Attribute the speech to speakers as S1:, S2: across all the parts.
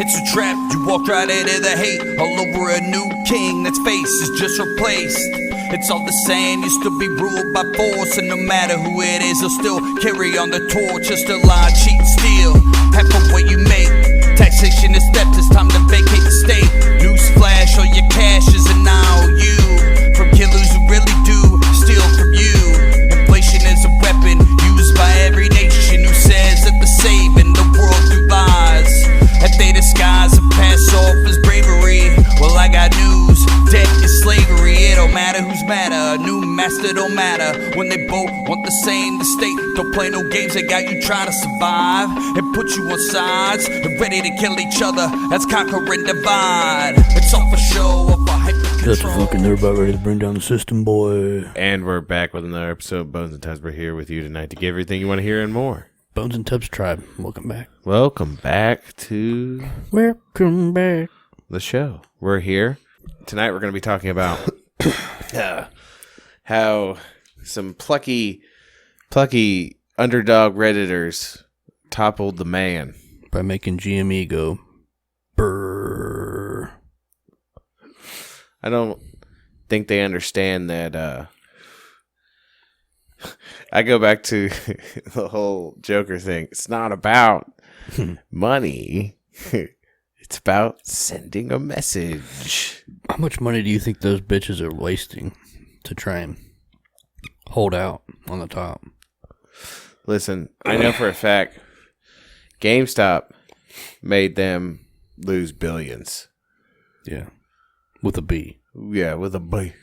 S1: It's a trap, you walk right into the hate. All over a new king that's face is just replaced. It's all the same, you still be ruled by force. And no matter who it is, they'll still carry on the torch. Just a lie, cheat, steal, half of what you make. Taxation is steps, it's time to vacate the state. Newsflash, all your cash is an IOU. From killers who really do steal from you. Inflation is a weapon used by every nation who says that they're saving the world through lies. That they disguise and pass off as bravery. Well, I got news, debt is slavery. It don't matter who's madder, a new master don't matter. When they both want the same, the state don't play no games. They got you trying to survive and put you on sides and ready to kill each other. That's conquer and divide. It's all for show, or for hyper control.
S2: That's fucking, they're about ready to bring down the system, boy.
S3: And we're back with another episode of Bonesandtubs. We're here with you tonight to give everything you want to hear and more.
S2: Bonesandtubs tribe, welcome back.
S3: Welcome back to the show. We're here. Tonight we're going to be talking about how some plucky underdog Redditors toppled the man.
S2: By making GME go brrrr.
S3: I don't think they understand that. I go back to the whole Joker thing. It's not about money. It's about sending a message.
S2: How much money do you think those bitches are wasting to try and hold out on the top?
S3: Listen, I know for a fact GameStop made them lose billions.
S2: Yeah. With a B.
S3: Yeah, with a B.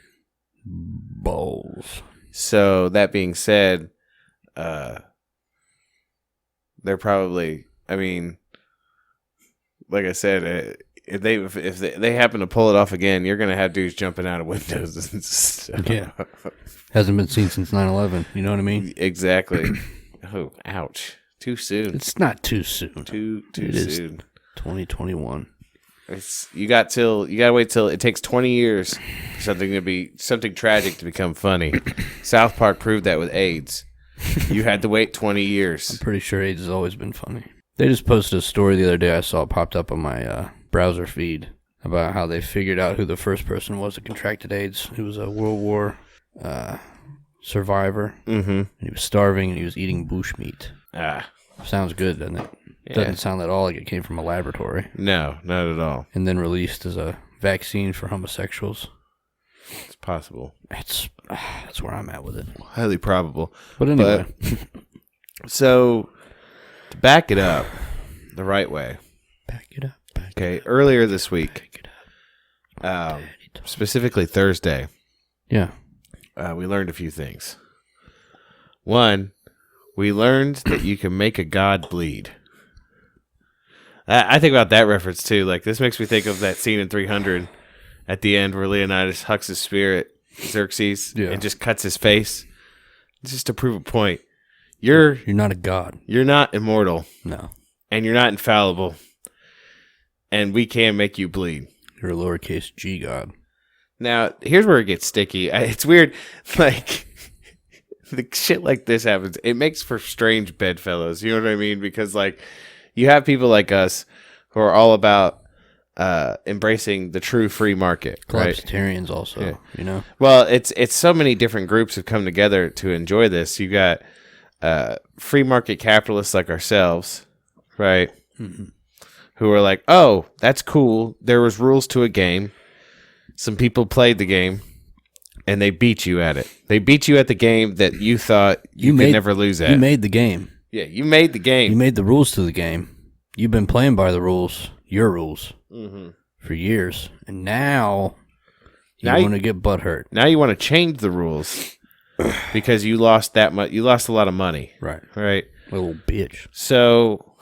S2: Balls. So
S3: that being said, they're probably, I mean, like I said, if they happen to pull it off again, you're going to have dudes jumping out of windows and stuff.
S2: Yeah. Hasn't been seen since 9/11. You know what I mean?
S3: Exactly. Oh, ouch. Too soon.
S2: It's not too soon.
S3: Too
S2: it
S3: soon.
S2: Is 2021.
S3: You got to wait till it takes 20 years for something tragic to become funny. South Park proved that with AIDS. You had to wait 20 years.
S2: I'm pretty sure AIDS has always been funny. They just posted a story the other day I saw popped up on my browser feed about how they figured out who the first person was that contracted AIDS. He was a World War survivor. Mm-hmm. And he was starving and he was eating bushmeat. Sounds good, doesn't it? Yeah. Doesn't sound at all like it came from a laboratory.
S3: No, not at all.
S2: And then released as a vaccine for homosexuals.
S3: It's possible.
S2: That's where I'm at with it.
S3: Highly probable.
S2: But anyway.
S3: So, to back it up the right way.
S2: Back it up.
S3: Earlier this week, specifically Thursday,
S2: yeah,
S3: we learned a few things. One, we learned that you can make a god bleed. I think about that reference too. Like, this makes me think of that scene in 300 at the end where Leonidas hucks his spirit, Xerxes, and just cuts his face. Just to prove a point. You're
S2: not a god.
S3: You're not immortal.
S2: No.
S3: And you're not infallible. And we can make you bleed.
S2: You're a lowercase g god.
S3: Now, here's where it gets sticky. It's weird. Like, the shit like this happens. It makes for strange bedfellows. You know what I mean? Because, like, you have people like us who are all about embracing the true free market.
S2: Collapsitarians also,
S3: yeah.
S2: You know?
S3: Well, it's so many different groups have come together to enjoy this. You got free market capitalists like ourselves, right? Mm-hmm. Who are like, oh, that's cool. There was rules to a game. Some people played the game, and they beat you at it. They beat you at the game that you thought you could never lose at.
S2: You made the game.
S3: Yeah, you made the game.
S2: You made the rules to the game. You've been playing by the rules, your rules, for years. And now you want to get butthurt.
S3: Now you want to change the rules because you lost that much. You lost a lot of money.
S2: Right.
S3: Right.
S2: Little bitch.
S3: So,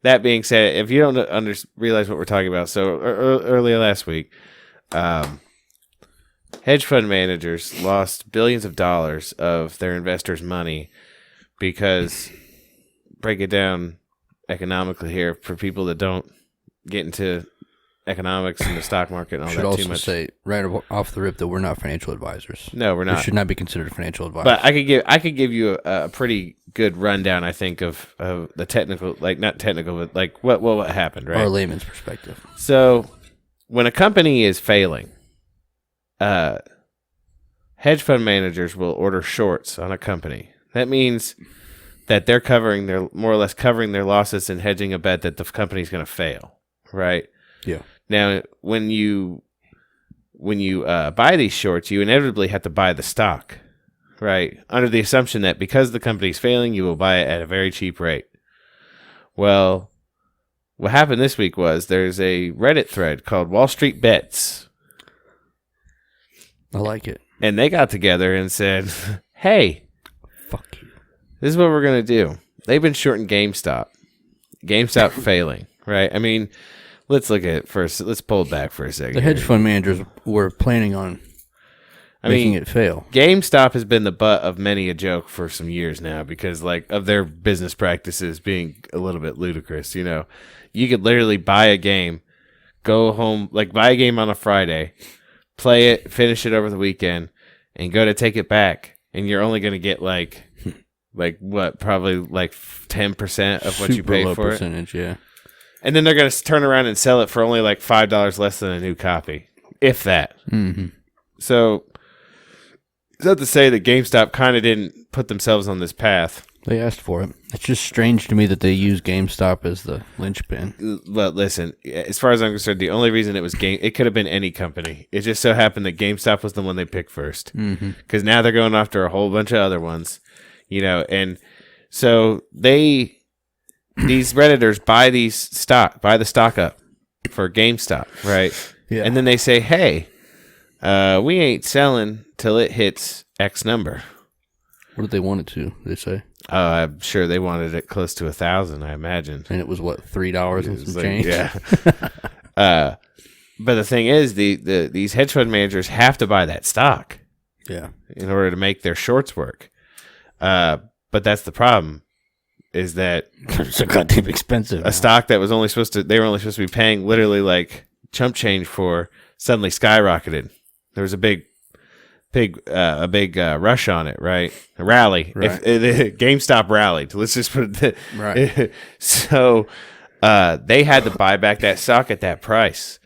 S3: that being said, if you don't realize what we're talking about, so earlier last week, hedge fund managers lost billions of dollars of their investors' money because, break it down economically here for people that don't get into economics and the stock market and all
S2: Should
S3: that
S2: also
S3: too much.
S2: say right off the rip that we're not financial advisors.
S3: No, we're
S2: We
S3: not.
S2: should not be considered financial advisors.
S3: But I could give you a pretty good rundown, I think, of the technical, like not technical, but like what happened, right?
S2: Or a layman's perspective.
S3: So when a company is failing, hedge fund managers will order shorts on a company. That means that they're more or less covering their losses and hedging a bet that the company's going to fail, right?
S2: Yeah.
S3: Now, when you buy these shorts, you inevitably have to buy the stock, right? Under the assumption that because the company's failing, you will buy it at a very cheap rate. Well, what happened this week was there's a Reddit thread called Walstreet Bets.
S2: I like it.
S3: And they got together and said, hey,
S2: fuck you.
S3: This is what we're going to do. They've been shorting GameStop. GameStop failing, right? I mean, let's look at it first. Let's pull it back for a second.
S2: The hedge fund managers were planning on making it fail.
S3: GameStop has been the butt of many a joke for some years now because, like, of their business practices being a little bit ludicrous. You know, you could literally buy a game, go home, like buy a game on a Friday, play it, finish it over the weekend, and go to take it back, and you're only going to get like what? Probably like 10% of what you paid for
S2: percentage,
S3: it.
S2: Yeah.
S3: And then they're going to turn around and sell it for only like $5 less than a new copy, if that.
S2: Mm-hmm.
S3: So, is that to say that GameStop kind of didn't put themselves on this path?
S2: They asked for it. It's just strange to me that they use GameStop as the linchpin.
S3: But listen, as far as I'm concerned, the only reason it was it could have been any company. It just so happened that GameStop was the one they picked first. Because now they're going after a whole bunch of other ones, you know. And so these Redditors buy the stock up for GameStop, right?
S2: Yeah.
S3: And then they say, hey, we ain't selling till it hits X number.
S2: What did they want it to? They say.
S3: I'm sure they wanted it close to 1,000. I imagine.
S2: And it was what, $3 and some
S3: like,
S2: change.
S3: Yeah. But the thing is, these hedge fund managers have to buy that stock.
S2: Yeah.
S3: In order to make their shorts work. But that's the problem. Is that
S2: it's so goddamn expensive.
S3: A stock that was only they were only supposed to be paying literally like chump change for suddenly skyrocketed. There was a big rush on it, right? A rally.
S2: Right.
S3: If GameStop rallied. Let's just put it
S2: right.
S3: So they had to buy back that stock at that price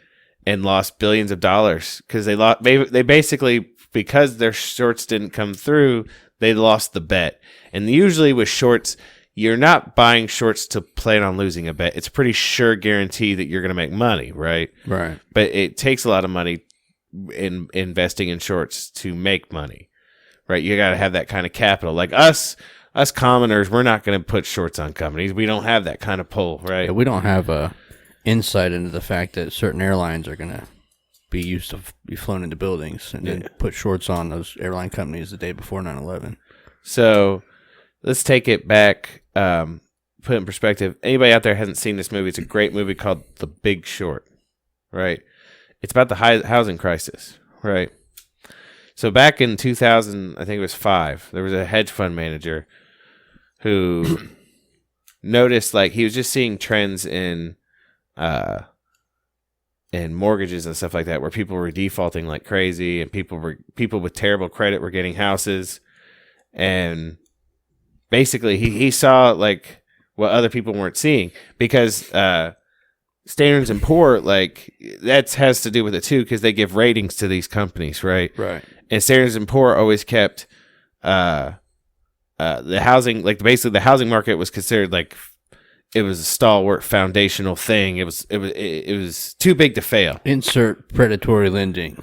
S3: and lost billions of dollars because they basically, because their shorts didn't come through, they lost the bet. And usually with shorts, you're not buying shorts to plan on losing a bet. It's a pretty sure guarantee that you're going to make money, right?
S2: Right.
S3: But it takes a lot of money in investing in shorts to make money, right? You got to have that kind of capital. Like us commoners, we're not going to put shorts on companies. We don't have that kind of pull, right?
S2: Yeah, we don't have insight into the fact that certain airlines are going to be used to be flown into buildings and then put shorts on those airline companies the day before 9/11.
S3: So let's take it back, put it in perspective. Anybody out there hasn't seen this movie? It's a great movie called The Big Short, right? It's about the housing crisis, right? So back in 2000, I think it was 5, there was a hedge fund manager who noticed, like, he was just seeing trends in mortgages and stuff like that, where people were defaulting like crazy, and people with terrible credit were getting houses, and basically he saw like what other people weren't seeing, because Standards and Poor, like, that has to do with it too, because they give ratings to these companies, right?
S2: Right.
S3: And Standards and Poor always kept the housing, like, basically the housing market was considered like it was a stalwart foundational thing. It was too big to fail.
S2: Insert predatory lending.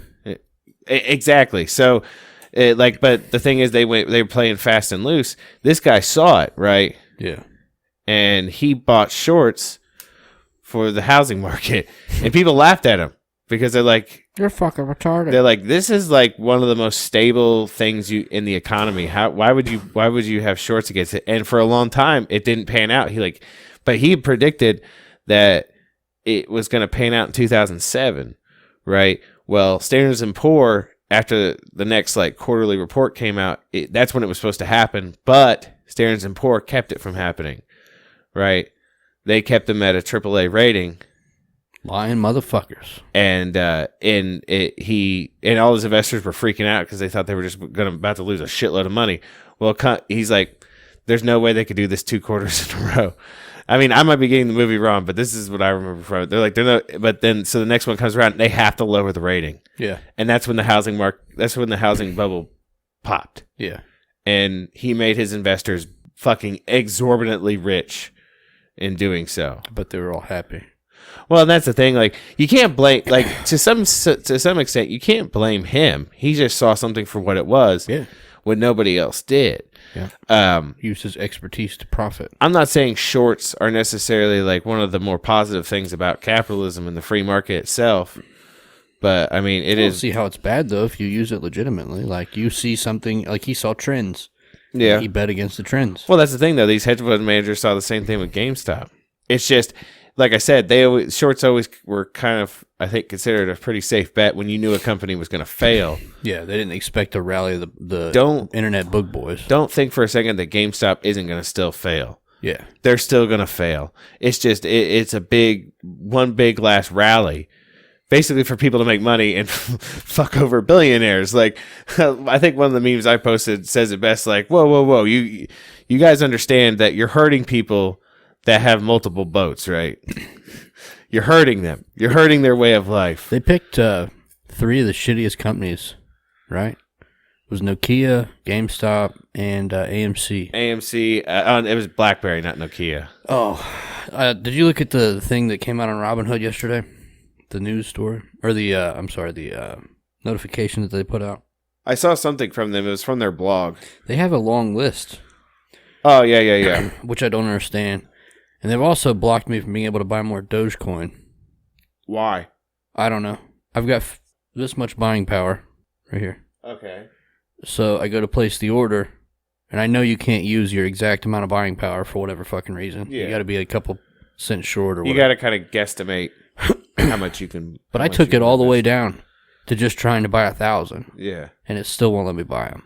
S3: Exactly. So, but the thing is, they were playing fast and loose. This guy saw it, right?
S2: Yeah.
S3: And he bought shorts for the housing market, and people laughed at him because they're like,
S2: "You're fucking retarded."
S3: They're like, "This is like one of the most stable things in the economy. Why would you have shorts against it?" And for a long time, it didn't pan out. But he predicted that it was going to pan out in 2007, right? Well, Standards and Poor, after the next like quarterly report came out, that's when it was supposed to happen. But Standards and Poor kept it from happening, right? They kept them at a AAA rating,
S2: Lying motherfuckers.
S3: And he and all his investors were freaking out because they thought they were just about to lose a shitload of money. Well, he's like, there's no way they could do this 2 quarters in a row. I mean, I might be getting the movie wrong, but this is what I remember from it. They're like, but then so the next one comes around, they have to lower the rating.
S2: Yeah,
S3: and that's when the housing bubble popped.
S2: Yeah,
S3: and he made his investors fucking exorbitantly rich in doing so.
S2: But they were all happy.
S3: Well, and that's the thing. Like, you can't blame, like, to some extent, you can't blame him. He just saw something for what it was.
S2: Yeah.
S3: When nobody else did.
S2: Yeah. Used his expertise to profit.
S3: I'm not saying shorts are necessarily like one of the more positive things about capitalism and the free market itself. But I mean, I don't
S2: see how it's bad though if you use it legitimately. Like, you see something, like he saw trends.
S3: Yeah.
S2: He bet against the trends.
S3: Well, that's the thing though. These hedge fund managers saw the same thing with GameStop. It's just, like I said, shorts always were kind of, I think, considered a pretty safe bet when you knew a company was going to fail.
S2: Yeah, they didn't expect to rally the internet Boog boys.
S3: Don't think for a second that GameStop isn't going to still fail.
S2: Yeah. They're
S3: still going to fail. It's just, it's a one big last rally, basically for people to make money and fuck over billionaires. Like, I think one of the memes I posted says it best, like, whoa, you guys understand that you're hurting people that have multiple boats, right? You're hurting them. You're hurting their way of life.
S2: They picked 3 of the shittiest companies, right? It was Nokia, GameStop, and AMC.
S3: It was BlackBerry, not Nokia.
S2: Oh, did you look at the thing that came out on Robinhood yesterday? The news story? Or the notification that they put out?
S3: I saw something from them. It was from their blog.
S2: They have a long list.
S3: Oh, yeah.
S2: Which I don't understand. And they've also blocked me from being able to buy more Dogecoin.
S3: Why?
S2: I don't know. I've got this much buying power right here.
S3: Okay.
S2: So I go to place the order, and I know you can't use your exact amount of buying power for whatever fucking reason. Yeah. You got to be a couple cents short or whatever.
S3: You got to kind of guesstimate how much you can.
S2: But I took it all the way down to just trying to buy 1,000.
S3: Yeah.
S2: And it still won't let me buy them.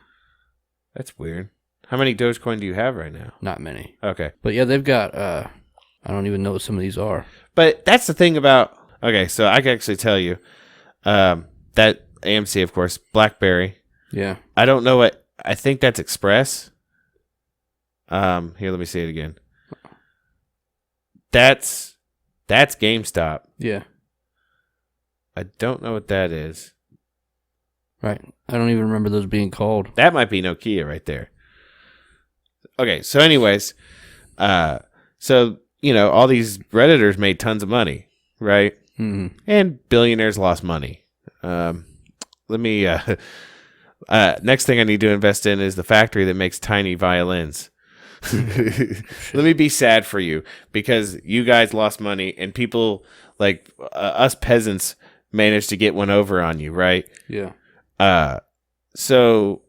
S3: That's weird. How many Dogecoin do you have right now?
S2: Not many.
S3: Okay.
S2: But yeah, they've got... I don't even know what some of these are.
S3: But that's the thing about... Okay, so I can actually tell you that AMC, of course, BlackBerry.
S2: Yeah.
S3: I don't know what... I think that's Express. Here, let me say it again. That's GameStop.
S2: Yeah.
S3: I don't know what that is.
S2: Right. I don't even remember those being called.
S3: That might be Nokia right there. Okay, so anyways, so... all these Redditors made tons of money, right?
S2: Mm-hmm.
S3: And billionaires lost money. Let me, next thing I need to invest in is the factory that makes tiny violins. Let me be sad for you because you guys lost money and people like us peasants managed to get one over on you, right?
S2: Yeah.
S3: So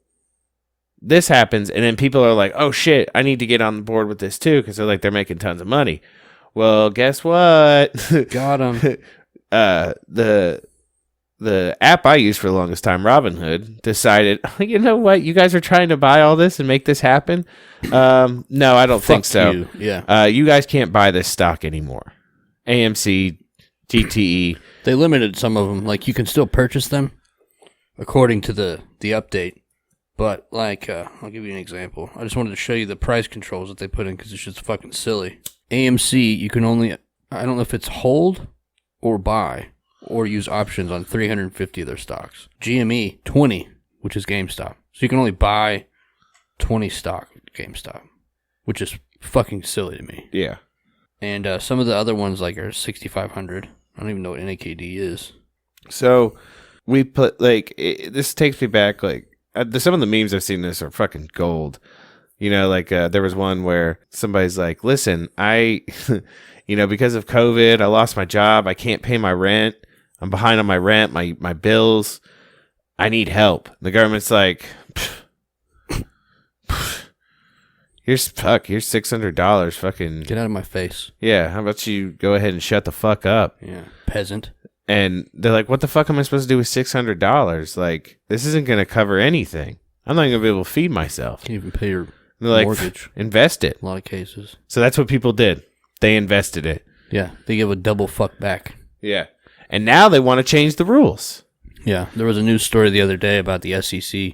S3: this happens, and then people are like, oh shit, I need to get on board with this too, because they're making tons of money. Well, guess what?
S2: Got them.
S3: The app I used for the longest time, Robinhood, decided, you know what, you guys are trying to buy all this and make this happen? No, I don't think so.
S2: You. Yeah.
S3: You guys can't buy this stock anymore. AMC, GTE.
S2: They limited some of them. Like, you can still purchase them according to the update. But, like, I'll give you an example. I just wanted to show you the price controls that they put in because it's just fucking silly. AMC, you can only, I don't know if it's hold or buy or use options on 350 of their stocks. GME, 20, which is GameStop. So you can only buy 20 stock GameStop, which is fucking silly to me.
S3: Yeah.
S2: And some of the other ones, like, are 6,500. I don't even know what NAKD is.
S3: So we put, like, this takes me back, like, some of the memes I've seen this are fucking gold. Like there was one where somebody's like, listen, I, because of COVID, I lost my job. I can't pay my rent. I'm behind on my rent, my bills. I need help. The government's like, here's $600. Fucking
S2: get out of my face.
S3: Yeah. How about you go ahead and shut the fuck up?
S2: Yeah. Peasant.
S3: And they're like, what the fuck am I supposed to do with $600? Like, this isn't going to cover anything. I'm not going to be able to feed myself.
S2: Can't even pay your
S3: mortgage. Invest it.
S2: A lot of cases.
S3: So that's what people did. They invested it.
S2: Yeah. They give a double fuck back.
S3: Yeah. And now they want to change the rules.
S2: Yeah, there was a news story the other day about the SEC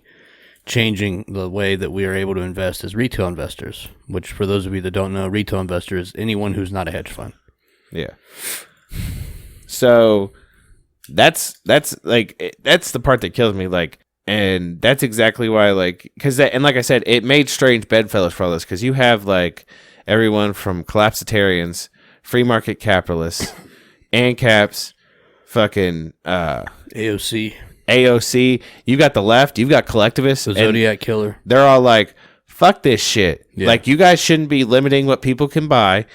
S2: changing the way that we are able to invest as retail investors, which for those of you that don't know, retail investor is anyone who's not a hedge fund.
S3: Yeah. So that's the part that kills me. Like, and that's exactly why, like, and like I said, it made strange bedfellows for all this, because you have like everyone from collapsitarians, free market capitalists, ANCAPs, fucking AOC. You got the left. You've got collectivists.
S2: The Zodiac Killer.
S3: They're all like, fuck this shit.
S2: Yeah.
S3: Like, you guys shouldn't be limiting what people can buy.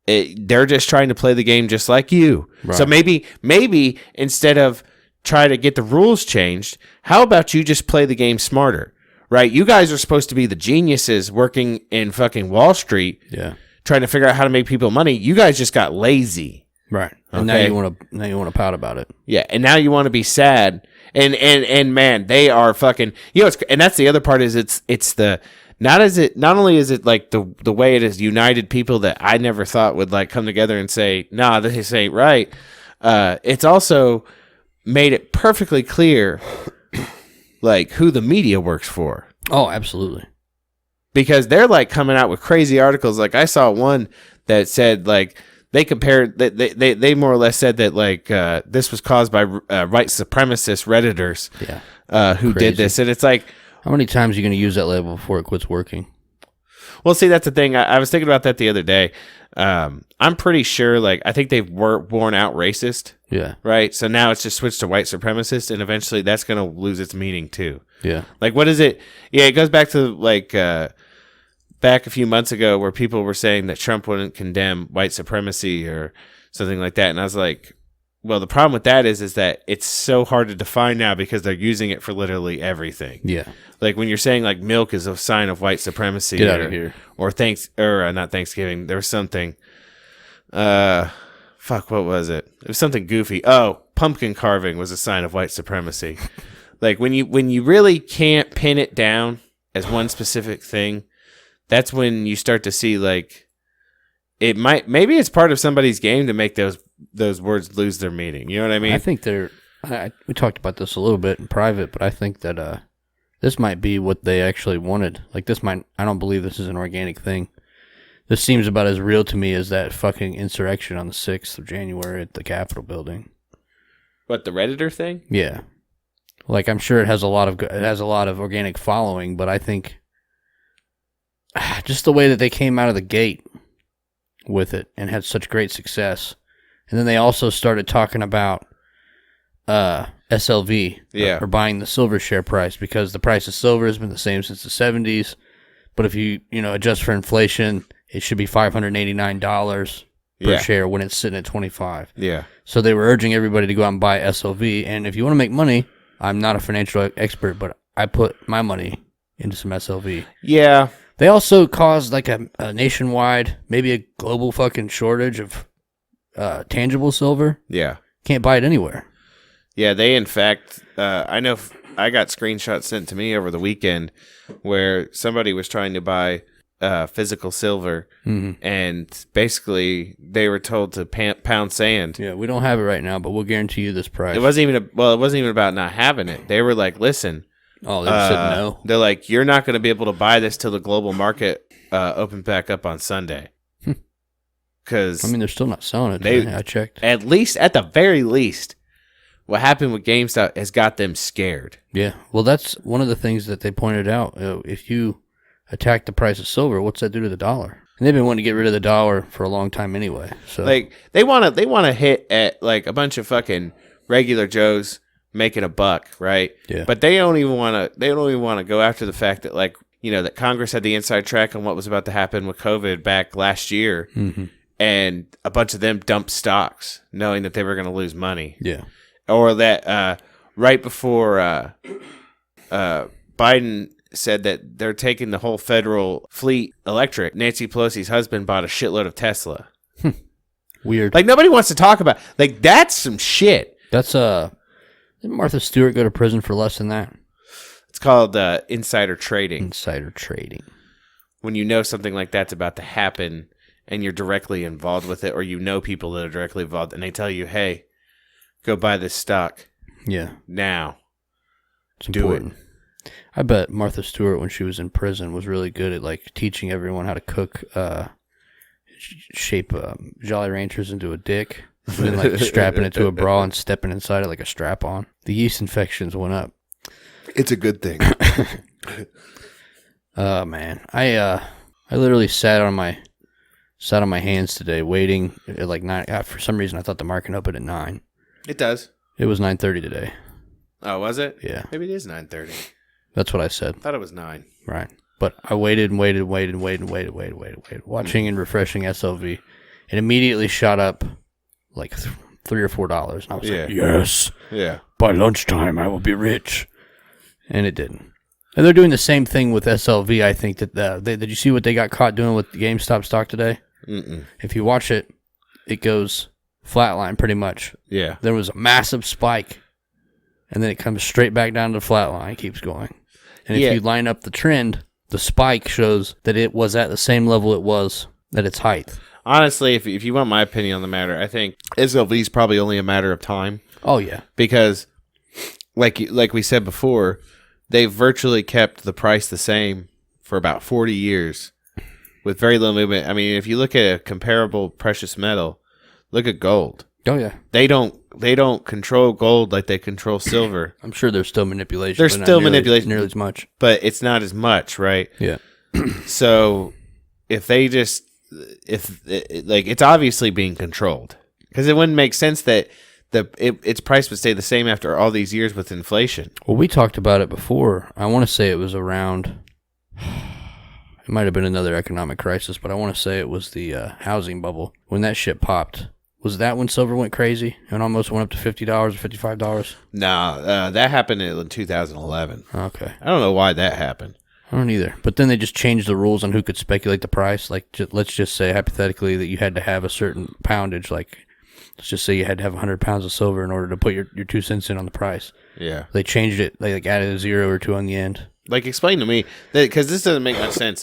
S3: They're just trying to play the game just like you. Right. So maybe instead of try to get the rules changed, how about you just play the game smarter? Right? You guys are supposed to be the geniuses working in fucking Wall Street. Yeah. Trying to figure out how to make people money. You guys just got lazy.
S2: Right. And now you want to pout about it.
S3: Yeah, and now you want to be sad. And man, they are fucking, and that's the other part is it's the not only is it like the way it has united people that I never thought would like come together and say, nah, this ain't right. It's also made it perfectly clear like who the media works for.
S2: Oh, absolutely.
S3: Because they're like coming out with crazy articles. Like I saw one that said like they compared that they more or less said that like this was caused by white supremacist Redditors who did this, and it's like,
S2: how many times are you going to use that label before it quits working?
S3: Well, see, that's the thing. I was thinking about that the other day. I'm pretty sure, like, I think they've worn out racist. Yeah. Right? So now it's just switched to white supremacist, and eventually that's going to lose its meaning, too. Yeah. Like, what is it? Yeah, it goes back to, like, back a few months ago where people were saying that Trump wouldn't condemn white supremacy or something like that. And I was like, well, the problem with that is that it's so hard to define now because they're using it for literally everything. Yeah. Like when you're saying like milk is a sign of white supremacy.
S2: Get out of here.
S3: Or not Thanksgiving. There was something. Fuck, what was it? It was something goofy. Oh, pumpkin carving was a sign of white supremacy. Like when you really can't pin it down as one specific thing, that's when you start to see like maybe it's part of somebody's game to make those words lose their meaning. You know what I mean?
S2: I think we talked about this a little bit in private, but I think that this might be what they actually wanted. Like I don't believe this is an organic thing. This seems about as real to me as that fucking insurrection on the 6th of January at the Capitol building.
S3: What, the Redditor thing?
S2: Yeah. Like I'm sure it has a lot of organic following, but I think just the way that they came out of the gate with it and had such great success. And then they also started talking about SLV or buying the silver share price because the price of silver has been the same since the 70s. But if you adjust for inflation, it should be $589 per share when it's sitting at 25. Yeah. So they were urging everybody to go out and buy SLV. And if you want to make money, I'm not a financial expert, but I put my money into some SLV. Yeah. They also caused like a nationwide, maybe a global fucking shortage of tangible silver. Yeah. Can't buy it anywhere.
S3: Yeah, they in fact, I know I got screenshots sent to me over the weekend where somebody was trying to buy physical silver, and basically they were told to pound sand.
S2: Yeah, we don't have it right now, but we'll guarantee you this price.
S3: It wasn't even about not having it. They were like, listen.
S2: Oh, they said no.
S3: They're like, you're not going to be able to buy this till the global market opens back up on Sunday. Because
S2: they're still not selling it. Today. I checked.
S3: At the very least, what happened with GameStop has got them scared.
S2: Yeah, well, that's one of the things that they pointed out. If you attack the price of silver, what's that do to the dollar? And they've been wanting to get rid of the dollar for a long time anyway. So
S3: like they want to hit at like a bunch of fucking regular Joes making a buck, right? Yeah. But they don't even want to go after the fact that like, that Congress had the inside track on what was about to happen with COVID back last year. Mm-hmm. And a bunch of them dumped stocks knowing that they were going to lose money. Yeah. Or that right before Biden said that they're taking the whole federal fleet electric, Nancy Pelosi's husband bought a shitload of Tesla.
S2: Weird.
S3: Like nobody wants to talk about like that's some shit.
S2: That's didn't Martha Stewart go to prison for less than that?
S3: It's called insider trading.
S2: Insider trading.
S3: When you know something like that's about to happen and you're directly involved with it, or people that are directly involved, and they tell you, hey, go buy this stock.
S2: Yeah.
S3: Now.
S2: It's important. I bet Martha Stewart, when she was in prison, was really good at like teaching everyone how to cook, shape Jolly Ranchers into a dick, and then like strapping it to a bra and stepping inside it like a strap on. The yeast infections went up.
S3: It's a good thing.
S2: Oh man, I literally sat on my hands today, waiting at like 9. For some reason, I thought the market opened at 9.
S3: It does.
S2: It was 9:30 today.
S3: Oh, was it?
S2: Yeah.
S3: Maybe it is 9:30.
S2: That's what I said.
S3: I thought it was 9.
S2: Right. But I waited, watching and refreshing SLV. It immediately shot up like $3 or $4. And I was like, yes.
S3: Yeah.
S2: By lunchtime, I will be rich. And it didn't. And they're doing the same thing with SLV, I think. Did you see what they got caught doing with the GameStop stock today?
S3: Mm-mm.
S2: If you watch it, it goes flatline pretty much.
S3: Yeah.
S2: There was a massive spike. And then it comes straight back down to the flat line. It keeps going. And if you line up the trend, the spike shows that it was at the same level it was at its height.
S3: Honestly, if you want my opinion on the matter, I think SLV is probably only a matter of time.
S2: Oh, yeah.
S3: Because, like we said before, they've virtually kept the price the same for about 40 years with very little movement. I mean, if you look at a comparable precious metal, look at gold.
S2: Oh, yeah.
S3: They don't control gold like they control silver.
S2: I'm sure there's still manipulation.
S3: There's still manipulation.
S2: Nearly as much.
S3: But it's not as much, right?
S2: Yeah.
S3: So if they just, it's obviously being controlled. Because it wouldn't make sense that its price would stay the same after all these years with inflation.
S2: Well, we talked about it before. I want to say it was around, it might have been another economic crisis, but I want to say it was the housing bubble. When that shit popped. Was that when silver went crazy and almost went up to $50 or $55?
S3: No, that happened in 2011.
S2: Okay.
S3: I don't know why that happened.
S2: I don't either. But then they just changed the rules on who could speculate the price. Like, let's just say, hypothetically, that you had to have a certain poundage. Like, let's just say you had to have 100 pounds of silver in order to put your 2 cents in on the price.
S3: Yeah.
S2: They changed it. They, like, added a 0 or 2 on the end.
S3: Like, explain to me, because this doesn't make much sense,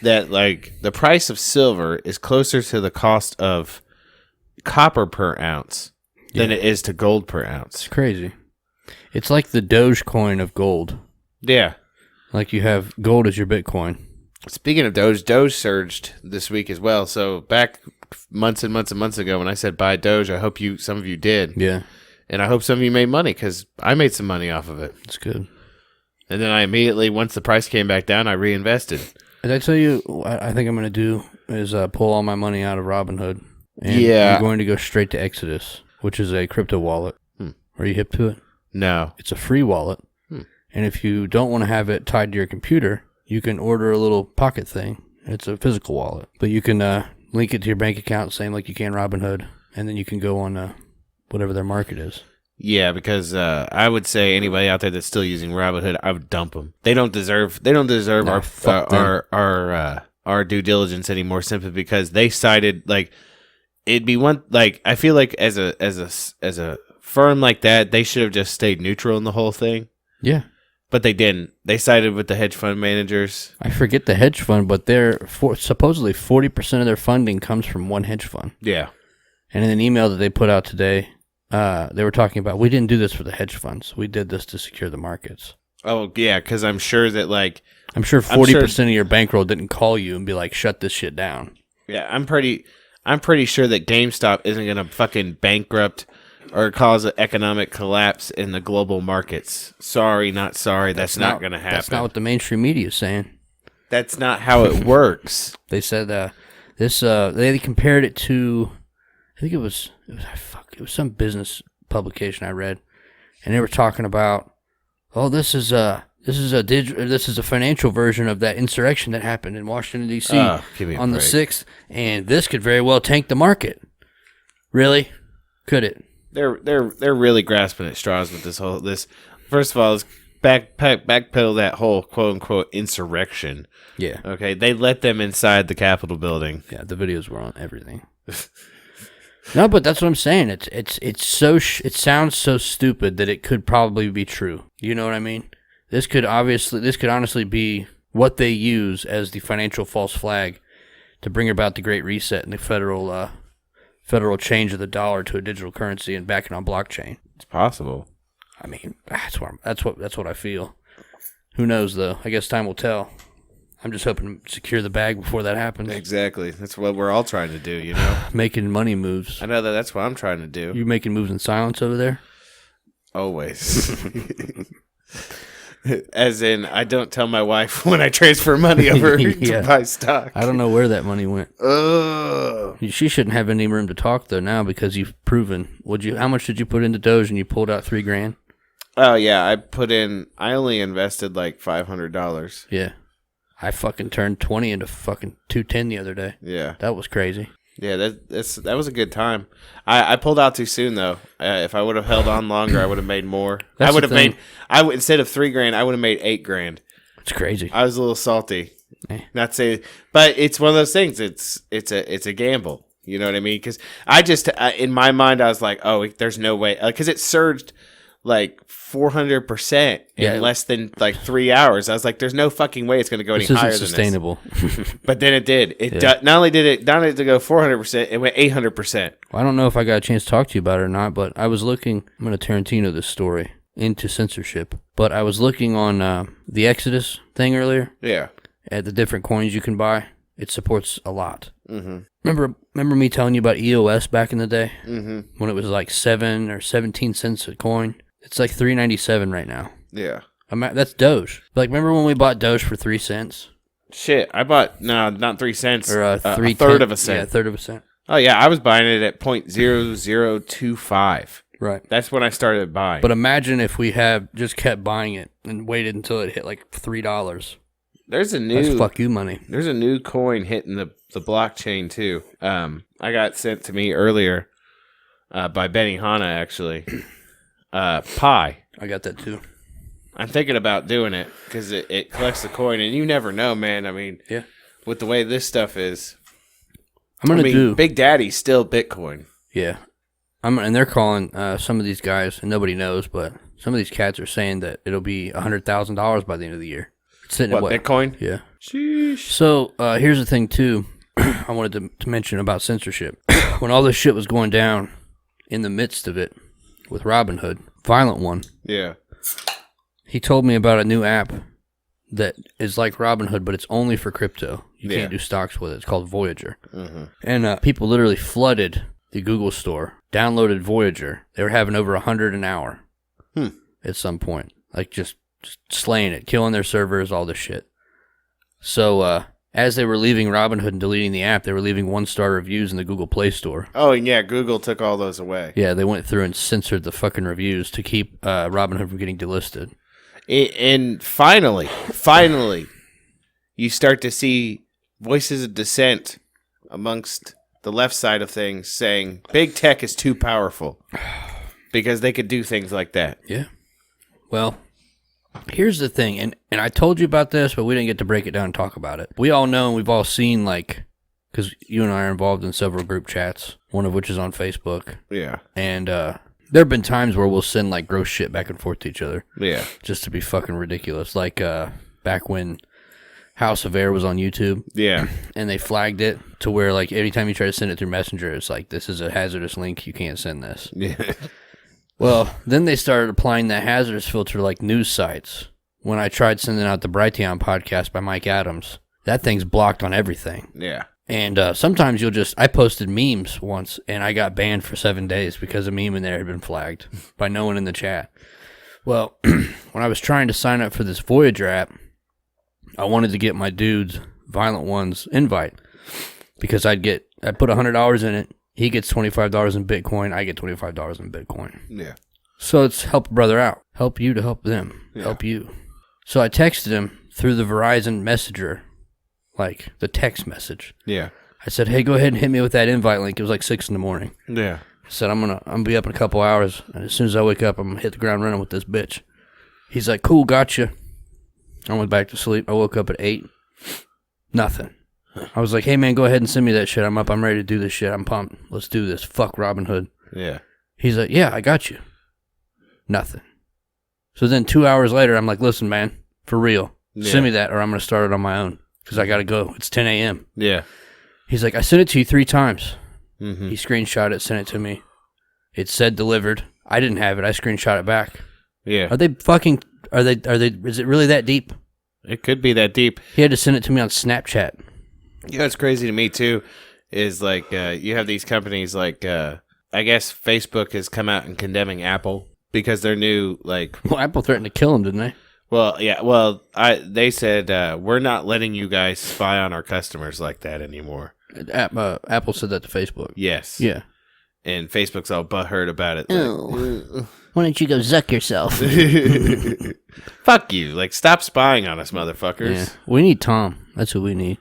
S3: that, like, the price of silver is closer to the cost of copper per ounce than it is to gold per ounce.
S2: It's crazy. It's like the Dogecoin of gold.
S3: Yeah.
S2: Like you have gold as your Bitcoin.
S3: Speaking of Doge surged this week as well. So back months and months and months ago when I said buy Doge, I hope some of you did.
S2: Yeah.
S3: And I hope some of you made money because I made some money off of it.
S2: That's good.
S3: And then I immediately, once the price came back down, I reinvested.
S2: Did I tell you what I think I'm going to do is pull all my money out of Robinhood. And
S3: yeah.
S2: I'm going to go straight to Exodus, which is a crypto wallet. Are you hip to it?
S3: No.
S2: It's a free wallet. And if you don't want to have it tied to your computer, you can order a little pocket thing. It's a physical wallet. But you can link it to your bank account, same like you can Robinhood. And then you can go on whatever their market is.
S3: Yeah, because I would say anybody out there that's still using Robinhood, I would dump them. They don't deserve our due diligence anymore simply because they cited like it'd be one like I feel like as a firm like that they should have just stayed neutral in the whole thing.
S2: Yeah.
S3: But they didn't. They sided with the hedge fund managers.
S2: I forget the hedge fund, but supposedly 40% of their funding comes from one hedge fund.
S3: Yeah.
S2: And in an email that they put out today, they were talking about, we didn't do this for the hedge funds. We did this to secure the markets.
S3: Oh, yeah, because I'm sure that, like...
S2: I'm sure 40% of your bankroll didn't call you and be like, shut this shit down.
S3: Yeah, I'm pretty sure that GameStop isn't going to fucking bankrupt or cause an economic collapse in the global markets. Sorry, not sorry. That's not going to happen.
S2: That's not what the mainstream media is saying.
S3: That's not how it works.
S2: They said they compared it to, I think it was some business publication I read, and they were talking about, this is a financial version of that insurrection that happened in Washington D.C. on the 6th, and this could very well tank the market. Really? Could it?
S3: They're really grasping at straws with this. First of all, let's backpedal that whole quote unquote insurrection.
S2: Yeah.
S3: Okay. They let them inside the Capitol building.
S2: Yeah. The videos were on everything. No, but that's what I'm saying. It sounds so stupid that it could probably be true. You know what I mean? This could honestly be what they use as the financial false flag to bring about the Great Reset and the federal change of the dollar to a digital currency and back it on blockchain.
S3: It's possible.
S2: I mean, that's what I feel. Who knows though? I guess time will tell. I'm just hoping to secure the bag before that happens.
S3: Exactly. That's what we're all trying to do, you know?
S2: Making money moves.
S3: I know that's what I'm trying to do.
S2: You making moves in silence over there?
S3: Always. As in, I don't tell my wife when I transfer money over to buy stock.
S2: I don't know where that money went.
S3: Ugh.
S2: She shouldn't have any room to talk though now because you've proven. How much did you put into Doge and you pulled out $3,000?
S3: Oh yeah, I only invested like $500.
S2: Yeah. I fucking turned 20 into fucking 210 the other day.
S3: Yeah.
S2: That was crazy.
S3: Yeah, that was a good time. I pulled out too soon though. If I would have held on longer, I would have made more.
S2: That's
S3: I would have made. Instead of $3,000, I would have made $8,000.
S2: It's crazy.
S3: I was a little salty. Not say, but it's one of those things. It's a gamble. You know what I mean? Because I just in my mind I was like, oh, there's no way, because it surged like 400% in less than like 3 hours. I was like, there's no fucking way it's going to go any higher than
S2: sustainable.
S3: This. But then it did. Not only did it go 400%, it went 800%.
S2: Well, I don't know if I got a chance to talk to you about it or not, but I was looking. I'm going to Tarantino this story into censorship. But I was looking on the Exodus thing earlier.
S3: Yeah.
S2: At the different coins you can buy. It supports a lot.
S3: Mm-hmm.
S2: Remember me telling you about EOS back in the day?
S3: Mm-hmm.
S2: When it was like 7 or 17 cents a coin? It's like $3.97 right now.
S3: Yeah.
S2: That's Doge. Like, remember when we bought Doge for 3 cents?
S3: Shit, I bought, no, not 3 cents.
S2: Or a
S3: third of a cent.
S2: Yeah, a third of a cent.
S3: Oh, yeah, I was buying it at 0.0025.
S2: Right.
S3: That's when I started buying.
S2: But imagine if we have just kept buying it and waited until it hit like $3.
S3: That's
S2: fuck you money. There's
S3: a new coin hitting the blockchain, too. I got sent to me earlier by Benny Hanna, actually. Pi.
S2: I got that too.
S3: I'm thinking about doing it because it collects the coin, and you never know, man. I mean,
S2: yeah,
S3: with the way this stuff is,
S2: do
S3: Big Daddy's still Bitcoin.
S2: Yeah, and they're calling some of these guys, and nobody knows, but some of these cats are saying that it'll be $100,000 by the end of the year. It's sitting
S3: what, Bitcoin?
S2: Yeah.
S3: Sheesh.
S2: So here's the thing too. I wanted to mention about censorship. When all this shit was going down, in the midst of it, with Robinhood, Violent One.
S3: Yeah.
S2: He told me about a new app that is like Robinhood, but it's only for crypto. You can't do stocks with it. It's called Voyager. Mm-hmm. And people literally flooded the Google store, downloaded Voyager. They were having over 100 an hour at some point. Like just slaying it, killing their servers, all this shit. So as they were leaving Robinhood and deleting the app, they were leaving 1-star reviews in the Google Play Store.
S3: Oh, yeah, Google took all those away.
S2: Yeah, they went through and censored the fucking reviews to keep Robinhood from getting delisted.
S3: And finally, you start to see voices of dissent amongst the left side of things saying big tech is too powerful because they could do things like that.
S2: Yeah. Well, here's the thing, and I told you about this, but we didn't get to break it down and talk about it. We all know and we've all seen, like, because you and I are involved in several group chats, one of which is on Facebook.
S3: Yeah.
S2: And there have been times where we'll send, like, gross shit back and forth to each other.
S3: Yeah.
S2: Just to be fucking ridiculous. Like, back when House of Air was on YouTube.
S3: Yeah.
S2: And they flagged it to where, like, anytime you try to send it through Messenger, it's like, this is a hazardous link, you can't send this.
S3: Yeah.
S2: Well, then they started applying that hazardous filter like news sites. When I tried sending out the Brighteon podcast by Mike Adams, that thing's blocked on everything.
S3: Yeah.
S2: And sometimes I posted memes once, and I got banned for 7 days because a meme in there had been flagged by no one in the chat. Well, when I was trying to sign up for this Voyager app, I wanted to get my dude's Violent One's invite because I put $100 in it. He gets $25 in Bitcoin. I get $25 in Bitcoin.
S3: Yeah.
S2: So it's help a brother out. Help you to help them.
S3: Yeah.
S2: Help you. So I texted him through the Verizon Messenger, like the text message.
S3: Yeah.
S2: I said, hey, go ahead and hit me with that invite link. It was like 6 in the morning.
S3: Yeah.
S2: I said, I'm gonna be up in a couple hours, and as soon as I wake up, I'm going to hit the ground running with this bitch. He's like, cool, gotcha. I went back to sleep. I woke up at 8. Nothing. I was like, hey, man, go ahead and send me that shit. I'm up. I'm ready to do this shit. I'm pumped. Let's do this. Fuck Robinhood.
S3: Yeah.
S2: He's like, yeah, I got you. Nothing. So then 2 hours later, I'm like, listen, man, for real.
S3: Yeah.
S2: Send me that or I'm going to start it on my own because I got to go. It's 10 a.m.
S3: Yeah.
S2: He's like, I sent it to you 3 times.
S3: Mm-hmm.
S2: He screenshot it, sent it to me. It said delivered. I didn't have it. I screenshot it back.
S3: Yeah.
S2: Are they, is it really that deep?
S3: It could be that deep.
S2: He had to send it to me on Snapchat.
S3: You know what's crazy to me, too, is like you have these companies like, I guess Facebook has come out and condemning Apple because their new, like...
S2: Well, Apple threatened to kill him, didn't they?
S3: Well, yeah. Well, they said, we're not letting you guys spy on our customers like that anymore.
S2: Apple said that to Facebook.
S3: Yes.
S2: Yeah.
S3: And Facebook's all butthurt about it.
S2: Like, why don't you go zuck yourself?
S3: Fuck you. Like, stop spying on us, motherfuckers.
S2: Yeah. We need Tom. That's who we need.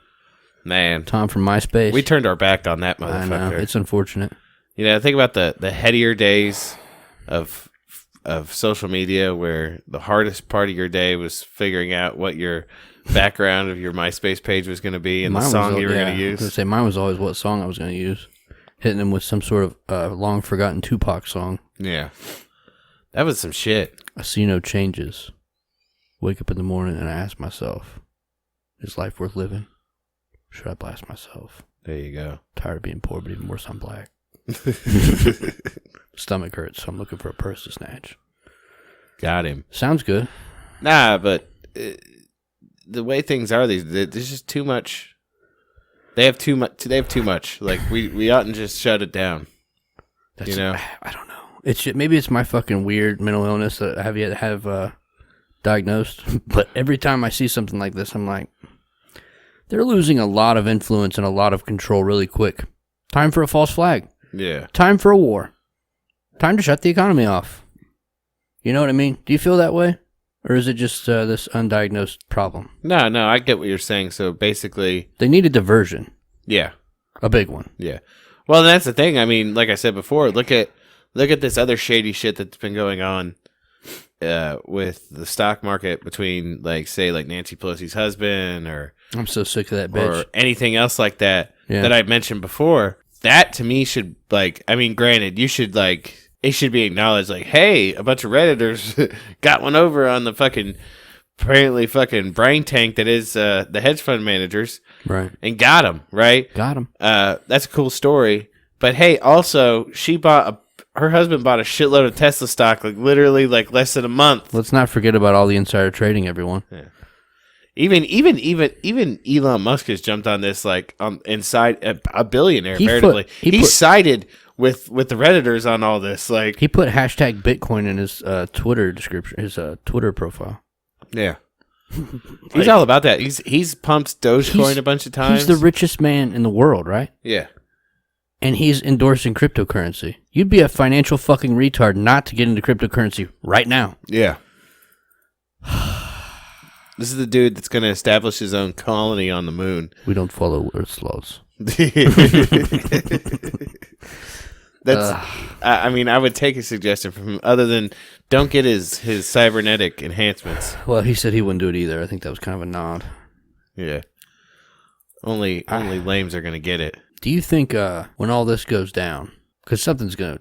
S3: Man.
S2: Tom from MySpace.
S3: We turned our back on that motherfucker.
S2: I know. It's unfortunate.
S3: You know, think about the headier days of social media where the hardest part of your day was figuring out what your background of your MySpace page was going to be and
S2: Mine
S3: the song
S2: was,
S3: you were going
S2: I
S3: to
S2: was
S3: use.
S2: going to say, mine was always what song I was going to use. Hitting him with some sort of long-forgotten Tupac song.
S3: Yeah. That was some shit.
S2: I see no changes. Wake up in the morning and I ask myself, is life worth living? Should I blast myself?
S3: There you go.
S2: Tired of being poor, but even worse, I'm black. Stomach hurts, so I'm looking for a purse to snatch.
S3: Got him.
S2: Sounds good.
S3: Nah, but the way things are, there's just too much. They have too much. They have too much. Like we oughtn't just shut it down. You know,
S2: I don't know. Maybe it's my fucking weird mental illness that I have yet to have diagnosed. But every time I see something like this, I'm like, they're losing a lot of influence and a lot of control really quick. Time for a false flag.
S3: Yeah.
S2: Time for a war. Time to shut the economy off. You know what I mean? Do you feel that way? Or is it just this undiagnosed problem?
S3: No, I get what you're saying. So basically...
S2: They need a diversion.
S3: Yeah.
S2: A big one.
S3: Yeah. Well, that's the thing. I mean, like I said before, look at this other shady shit that's been going on with the stock market between, like, say, like Nancy Pelosi's husband or...
S2: I'm so sick of that bitch.
S3: Or anything else like that that I mentioned before. That, to me, should, like... I mean, granted, you should, like... It should be acknowledged, like, hey, a bunch of Redditors got one over on the fucking, apparently fucking brain tank that is the hedge fund managers.
S2: Right.
S3: And got him, right?
S2: Got him.
S3: That's a cool story. But hey, also, her husband bought a shitload of Tesla stock, like literally like less than a month.
S2: Let's not forget about all the insider trading, everyone.
S3: Yeah. Even Elon Musk has jumped on this, like inside a billionaire, apparently. He sided with the Redditors on all this. Like
S2: he put hashtag Bitcoin in his Twitter description, his Twitter profile.
S3: Yeah. He's all about that. He's pumped Dogecoin a bunch of times.
S2: He's the richest man in the world, right?
S3: Yeah. And
S2: he's endorsing cryptocurrency. You'd be a financial fucking retard not to get into cryptocurrency right now.
S3: Yeah. This is the dude that's going to establish his own colony on the moon.
S2: We don't follow Earth's laws.
S3: That's. I mean, I would take a suggestion from him, other than don't get his cybernetic enhancements.
S2: Well, he said he wouldn't do it either. I think that was kind of a nod.
S3: Yeah. Only lames are going to get it.
S2: Do you think when all this goes down, because something's gonna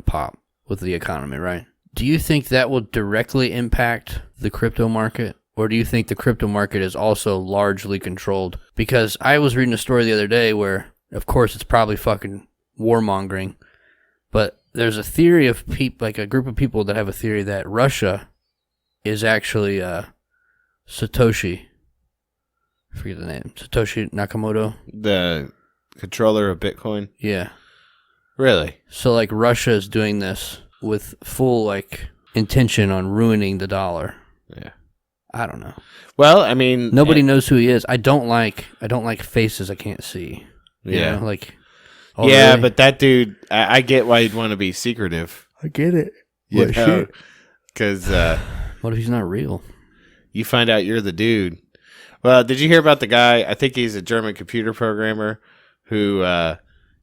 S2: pop with the economy, right? Do you think that will directly impact the crypto market? Or do you think the crypto market is also largely controlled? Because I was reading a story the other day where, of course, it's probably fucking warmongering, but there's a theory of like a group of people that have a theory that Russia is actually Satoshi. I forget the name. Satoshi Nakamoto.
S3: The controller of Bitcoin?
S2: Yeah.
S3: Really?
S2: So, like, Russia is doing this with full, like, intention on ruining the dollar.
S3: Yeah.
S2: I don't know.
S3: Well, I mean,
S2: nobody knows who he is. I don't like faces I can't see.
S3: Yeah.
S2: You know, like.
S3: Oh, yeah, really? But that dude, I get why he'd want to be secretive.
S2: I get it.
S3: Yeah. Because
S2: what if he's not real?
S3: You find out you're the dude. Well, did you hear about the guy? I think he's a German computer programmer who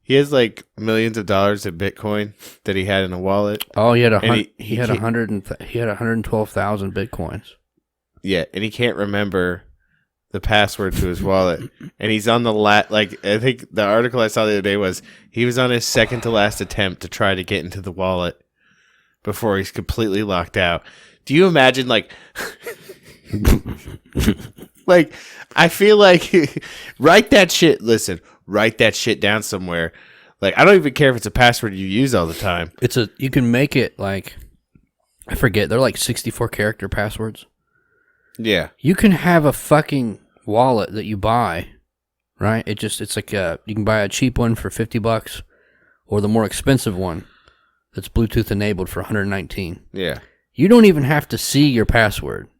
S3: he has like millions of dollars in Bitcoin that he had in a wallet.
S2: Oh, he had 112,000 Bitcoins.
S3: Yeah, and he can't remember the password to his wallet, and he's on the like I think the article I saw the other day was he was on his second to last attempt to try to get into the wallet before he's completely locked out. Do you imagine like like I feel like write that shit down somewhere. Like, I don't even care if it's a password you use all the time.
S2: You can make it like, I forget, they're like 64 character passwords.
S3: Yeah.
S2: You can have a fucking wallet that you buy, right? It's like you can buy a cheap one for $50 or the more expensive one that's Bluetooth enabled for $119.
S3: Yeah.
S2: You don't even have to see your password.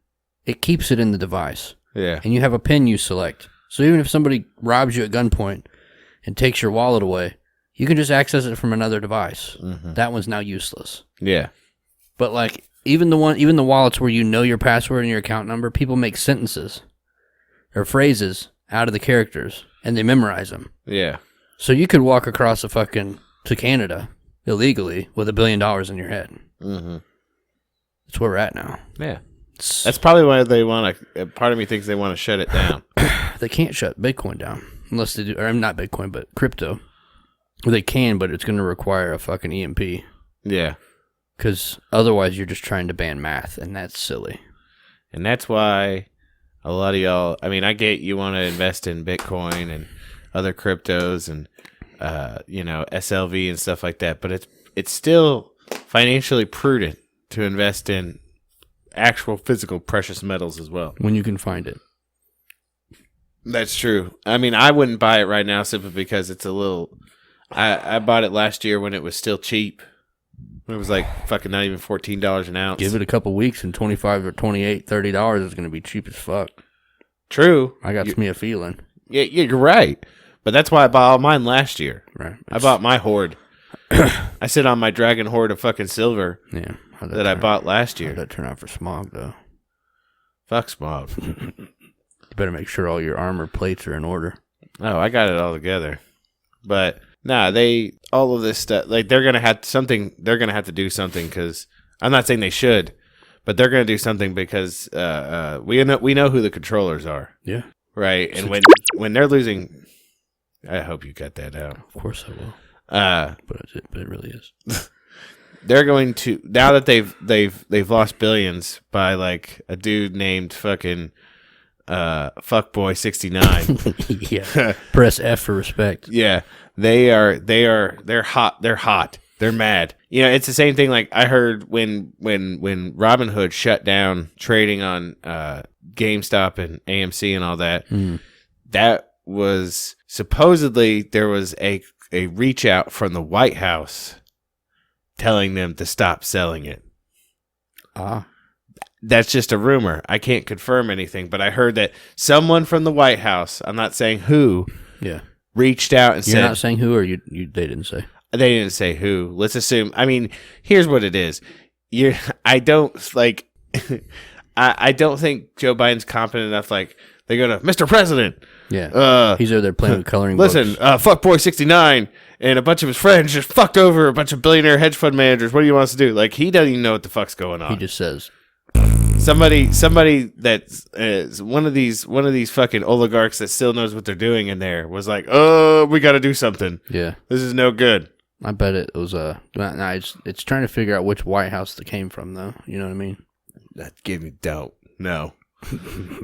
S2: It keeps it in the device.
S3: Yeah.
S2: And you have a PIN you select. So even if somebody robs you at gunpoint and takes your wallet away, you can just access it from another device. Mm-hmm. That one's now useless.
S3: Yeah.
S2: But like even the wallets where you know your password and your account number, people make sentences or phrases out of the characters and they memorize them.
S3: Yeah.
S2: So you could walk across to Canada illegally with $1 billion in your head. Mm-hmm. That's where we're at now.
S3: Yeah. That's probably why they want to. Part of me thinks they want to shut it down.
S2: They can't shut Bitcoin down unless they do, or not Bitcoin, but crypto. Well, they can, but it's going to require a fucking EMP.
S3: Yeah.
S2: Because otherwise you're just trying to ban math, and that's silly.
S3: And that's why a lot of y'all, I mean, I get you want to invest in Bitcoin and other cryptos and, SLV and stuff like that, but it's still financially prudent to invest in actual physical precious metals as well.
S2: When you can find it.
S3: That's true. I mean, I wouldn't buy it right now simply because it's a little... I bought it last year when it was still cheap. It was like fucking not even $14 an ounce.
S2: Give it a couple weeks and $25 or $28, $30 is going to be cheap as fuck.
S3: True.
S2: I got me a feeling.
S3: Yeah, you're right. But that's why I bought all mine last year.
S2: Right.
S3: I bought my hoard. I sit on my dragon hoard of fucking silver that I bought last year.
S2: How'd that turn out for Smog, though?
S3: Fuck Smog.
S2: You better make sure all your armor plates are in order.
S3: Oh, I got it all together. But... nah, all of this stuff, like they're going to have to do something because I'm not saying they should, but they're going to do something because we know who the controllers are.
S2: Yeah.
S3: Right. And when they're losing, I hope you cut that out.
S2: Of course I will. But it really is.
S3: They're going to, now that they've lost billions by like a dude named fucking Fuckboy 69.
S2: Yeah. Press F for respect.
S3: Yeah. They're hot. They're mad. You know, it's the same thing. Like I heard when Robinhood shut down trading on GameStop and AMC and all that. Mm. That was supposedly there was a reach out from the White House telling them to stop selling it. That's just a rumor. I can't confirm anything, but I heard that someone from the White House, I'm not saying who, reached out and said...
S2: You're not saying who, or they didn't say?
S3: They didn't say who. Let's assume... I mean, here's what it is. I don't think Joe Biden's competent enough, like, they go to, Mr. President...
S2: Yeah, he's over there playing with coloring books.
S3: Listen, Fuckboy 69 and a bunch of his friends just fucked over a bunch of billionaire hedge fund managers. What do you want us to do? Like, he doesn't even know what the fuck's going on.
S2: He just says...
S3: Somebody that's one of these fucking oligarchs that still knows what they're doing in there was like, oh, we got to do something.
S2: Yeah,
S3: this is no good.
S2: I bet it was it's trying to figure out which White House they came from, though. You know what I mean?
S3: That gave me doubt. No.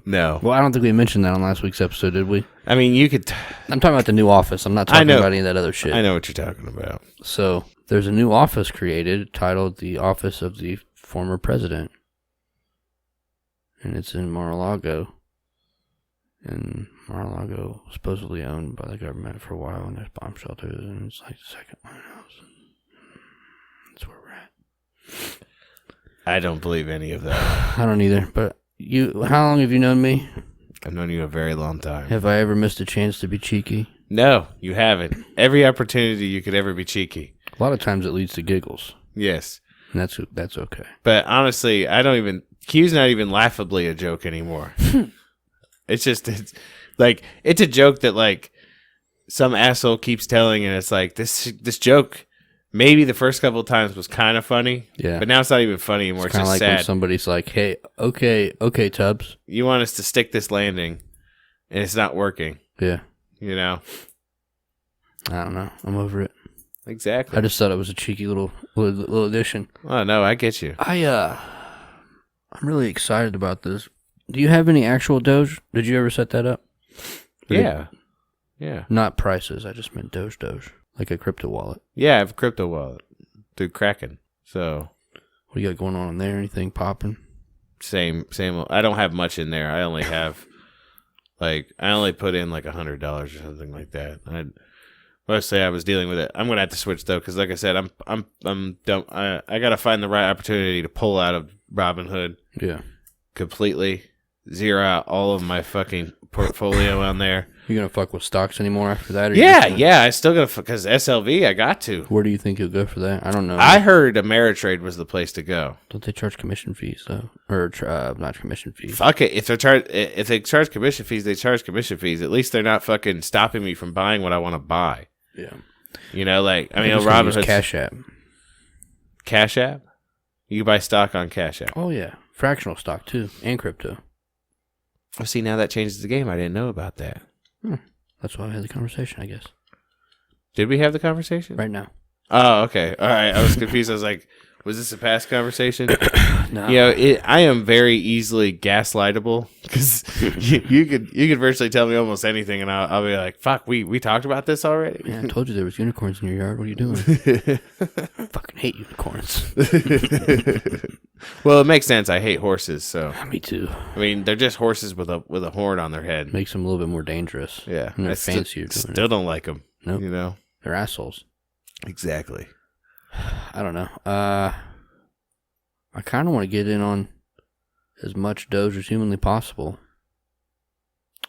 S3: No.
S2: Well, I don't think we mentioned that on last week's episode, did we?
S3: I mean, you could.
S2: I'm talking about the new office. I'm not talking about any of that other shit.
S3: I know what you're talking about.
S2: So there's a new office created titled the Office of the Former President. And it's in Mar-a-Lago. And Mar-a-Lago was supposedly owned by the government for a while, and there's bomb shelters, and it's like the second White House. That's where we're at.
S3: I don't believe any of that.
S2: I don't either, but how long have you known me?
S3: I've known you a very long time.
S2: Have I ever missed a chance to be cheeky?
S3: No, you haven't. Every opportunity you could ever be cheeky.
S2: A lot of times it leads to giggles.
S3: Yes.
S2: And that's okay.
S3: But honestly, Q's not even laughably a joke anymore. it's a joke that like some asshole keeps telling, and it's like this joke maybe the first couple of times was kind of funny.
S2: Yeah.
S3: But now it's not even funny anymore. It's just
S2: like
S3: sad.
S2: When somebody's like, hey, okay, Tubbs.
S3: You want us to stick this landing, and it's not working.
S2: Yeah.
S3: You know?
S2: I don't know. I'm over it.
S3: Exactly.
S2: I just thought it was a cheeky little addition.
S3: Oh, no, I get you.
S2: I'm really excited about this. Do you have any actual Doge? Did you ever set that up?
S3: Yeah. Yeah.
S2: Not prices. I just meant Doge. Like a crypto wallet.
S3: Yeah, I have a crypto wallet through Kraken. So
S2: what do you got going on in there? Anything popping?
S3: Same. I don't have much in there. I only have I only put in like $100 or something like that. Mostly I was dealing with it. I'm gonna have to switch though, because like I said, I'm dumb. I gotta find the right opportunity to pull out of Robinhood.
S2: Yeah.
S3: Completely zero out all of my fucking portfolio on there.
S2: You gonna fuck with stocks anymore after that? Or
S3: Yeah. I still gotta, because SLV, I got to.
S2: Where do you think you'll go for that? I don't know.
S3: I heard Ameritrade was the place to go.
S2: Don't they charge commission fees though? Or not commission fees?
S3: Fuck it. If they charge commission fees, they charge commission fees. At least they're not fucking stopping me from buying what I want to buy.
S2: Yeah.
S3: You know, like, I mean,
S2: Robinhood's Cashapp.
S3: Cashapp? You can buy stock on Cashapp.
S2: Oh yeah, fractional stock too, and crypto.
S3: Oh, see, now that changes the game. I didn't know about that.
S2: That's why I had the conversation, I guess.
S3: Did we have the conversation?
S2: Right now.
S3: Oh, okay. All right. I was confused. I was like, was this a past conversation?
S2: No.
S3: You know, I am very easily gaslightable, because you could virtually tell me almost anything, and I'll be like, fuck, we talked about this already?
S2: Man, I told you there was unicorns in your yard. What are you doing? I fucking hate unicorns.
S3: Well, it makes sense. I hate horses, so.
S2: Me too.
S3: I mean, they're just horses with a horn on their head.
S2: Makes them a little bit more dangerous.
S3: Yeah.
S2: And they're
S3: I
S2: fancier.
S3: Still don't like them.
S2: Nope.
S3: You know?
S2: They're assholes.
S3: Exactly.
S2: I don't know. I kind of want to get in on as much Doge as humanly possible.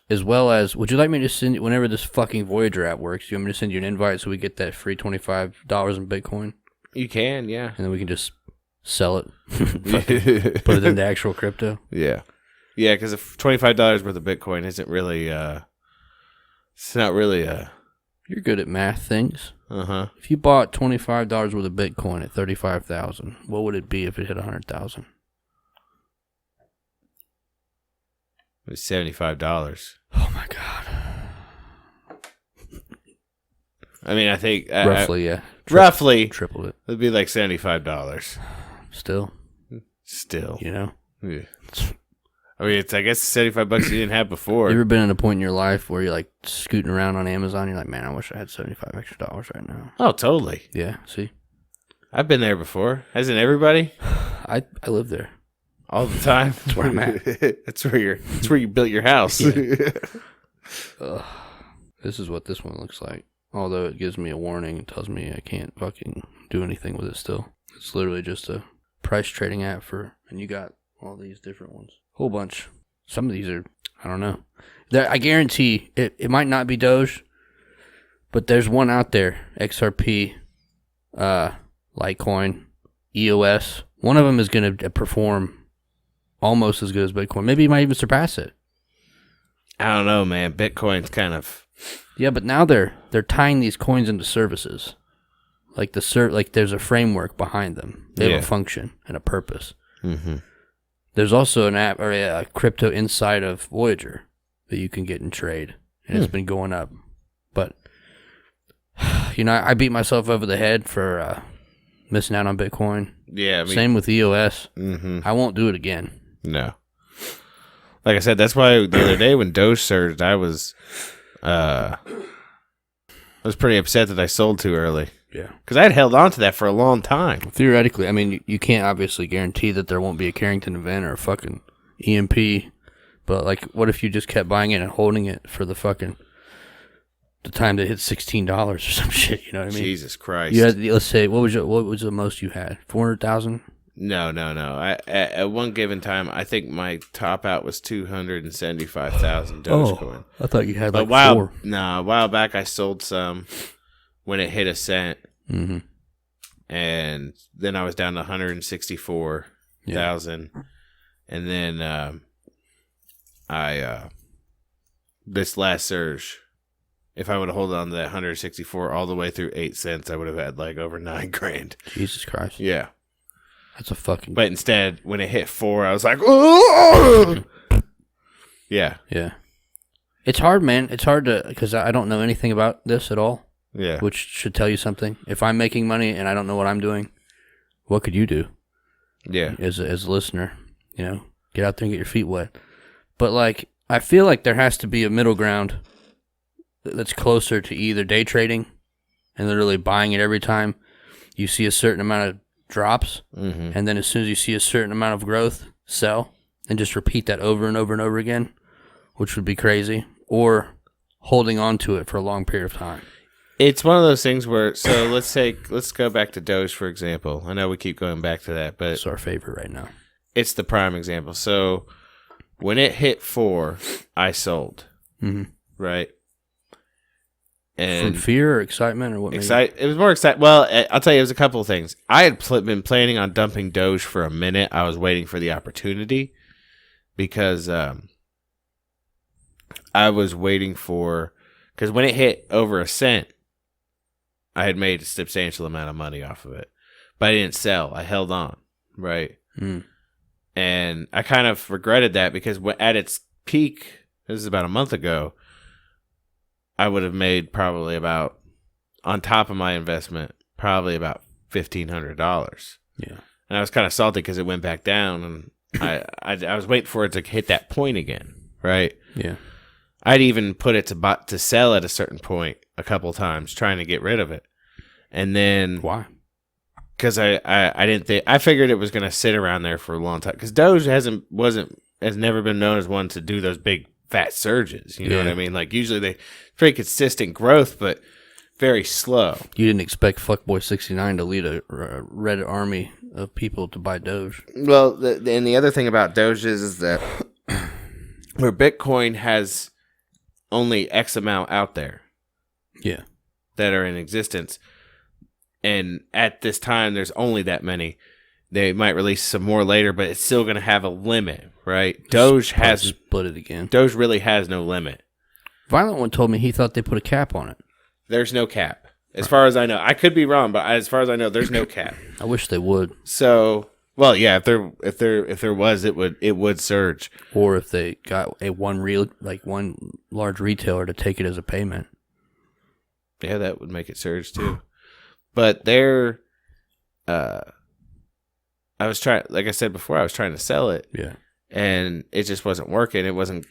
S2: As well as, would you like me to send, whenever this fucking Voyager app works, you want me to send you an invite so we get that free $25 in Bitcoin?
S3: You can, yeah.
S2: And then we can just sell it. Put it into actual crypto.
S3: Yeah. Yeah, because if $25 worth of Bitcoin isn't really, it's not really
S2: You're good at math things.
S3: Uh-huh.
S2: If you bought $25 worth of Bitcoin at $35,000, what would it be if it hit $100,000?
S3: It was $75.
S2: Oh my god.
S3: I mean, I think
S2: Roughly, yeah.
S3: Roughly
S2: Tripled it.
S3: It'd be like $75.
S2: Still.
S3: You
S2: know?
S3: Yeah. I mean, it's, I guess, $75 you didn't have before.
S2: You ever been in a point in your life where you're like scooting around on Amazon? You're like, man, I wish I had $75 extra right now.
S3: Oh, totally.
S2: Yeah, see?
S3: I've been there before. Hasn't everybody?
S2: I live there.
S3: All the time.
S2: That's where I'm at.
S3: That's where you built your house.
S2: Yeah. This is what this one looks like. Although it gives me a warning and tells me I can't fucking do anything with it still. It's literally just a price trading app and you got all these different ones. Whole bunch. Some of these are, I don't know. I guarantee it might not be Doge, but there's one out there, XRP, Litecoin, EOS. One of them is going to perform almost as good as Bitcoin. Maybe you might even surpass it.
S3: I don't know, man. Bitcoin's kind of...
S2: Yeah, but now they're tying these coins into services. Like like there's a framework behind them. They have a function and a purpose.
S3: Mm-hmm.
S2: There's also an app or a crypto inside of Voyager that you can get and trade, and it's been going up. But you know, I beat myself over the head for missing out on Bitcoin.
S3: Yeah, I mean,
S2: same with EOS.
S3: Mm-hmm.
S2: I won't do it again.
S3: No. Like I said, that's why the other day when Doge surged, I was pretty upset that I sold too early.
S2: Yeah.
S3: Because I had held on to that for a long time.
S2: Theoretically, I mean, you can't obviously guarantee that there won't be a Carrington event or a fucking EMP. But, like, what if you just kept buying it and holding it for the time that it hit $16 or some shit, you know what I mean?
S3: Jesus Christ.
S2: You had, let's say, what was the most you had? 400,000?
S3: No. At one given time, I think my top out was 275,000 Dogecoin.
S2: I thought you had
S3: A while back I sold some when it hit a cent.
S2: Mm-hmm.
S3: And then I was down to 164,000. Yeah. And then this last surge, if I would have held on to that 164 all the way through 8 cents, I would have had like over $9,000.
S2: Jesus Christ.
S3: Yeah.
S2: That's a fucking...
S3: But instead, when it hit 4, I was like, oh! Yeah.
S2: Yeah. It's hard, man. It's hard because I don't know anything about this at all.
S3: Yeah.
S2: Which should tell you something. If I'm making money and I don't know what I'm doing, what could you do?
S3: Yeah.
S2: As a listener, you know, get out there and get your feet wet. But, like, I feel like there has to be a middle ground that's closer to either day trading and literally buying it every time you see a certain amount of drops, and then as soon as you see a certain amount of growth, sell, and just repeat that over and over and over again, which would be crazy, or holding on to it for a long period of time.
S3: It's one of those things where, so let's go back to Doge, for example. I know we keep going back to that, but
S2: It's our favorite right now.
S3: it's the prime example. So when it hit 4, I sold, right? And
S2: From fear or excitement or what?
S3: It was more exciting. Well, I'll tell you, it was a couple of things. I had been planning on dumping Doge for a minute. I was waiting for the opportunity because I was waiting for, because when it hit over a cent, I had made a substantial amount of money off of it, but I didn't sell. I held on, right? And I kind of regretted that because at its peak, this is about a month ago, I would have made probably about, on top of my investment, probably about $1,500.
S2: Yeah.
S3: And I was kind of salty because it went back down, and I was waiting for it to hit that point again, right?
S2: Yeah.
S3: I'd even put it to sell at a certain point a couple times, trying to get rid of it, and then
S2: Why?
S3: Because I didn't think, I figured it was going to sit around there for a long time. Because Doge has never been known as one to do those big fat surges. You know what I mean? Like usually they pretty consistent growth, but very slow.
S2: You didn't expect Fuckboy 69 to lead a Reddit army of people to buy Doge.
S3: Well, and the other thing about Doge is that where Bitcoin has only X amount out there, that are in existence, and at this time there's only that many. They might release some more later, but it's still going to have a limit, right? Doge has
S2: split it again.
S3: Doge really has no limit.
S2: Violent One told me he thought they put a cap on it.
S3: There's no cap, as far as I know. I could be wrong, but as far as I know, there's no cap.
S2: I wish they would.
S3: So, well, yeah, if there was, it would surge.
S2: Or if they got one large retailer to take it as a payment.
S3: Yeah, that would make it surge too. But they're, I was trying, like I said before, I was trying to sell it.
S2: Yeah.
S3: And it just wasn't working. It wasn't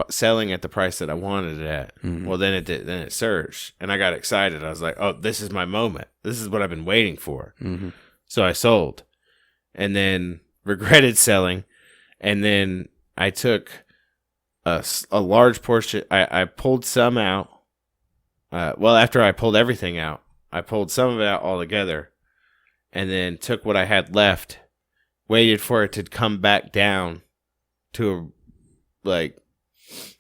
S3: selling at the price that I wanted it at. Well, then it did. Then it surged, and I got excited. I was like, "Oh, this is my moment. This is what I've been waiting for." So I sold, and then regretted selling, and then I took a large portion. I pulled some out. Well, after I pulled everything out, I pulled some of it out altogether, and then took what I had left, waited for it to come back down to I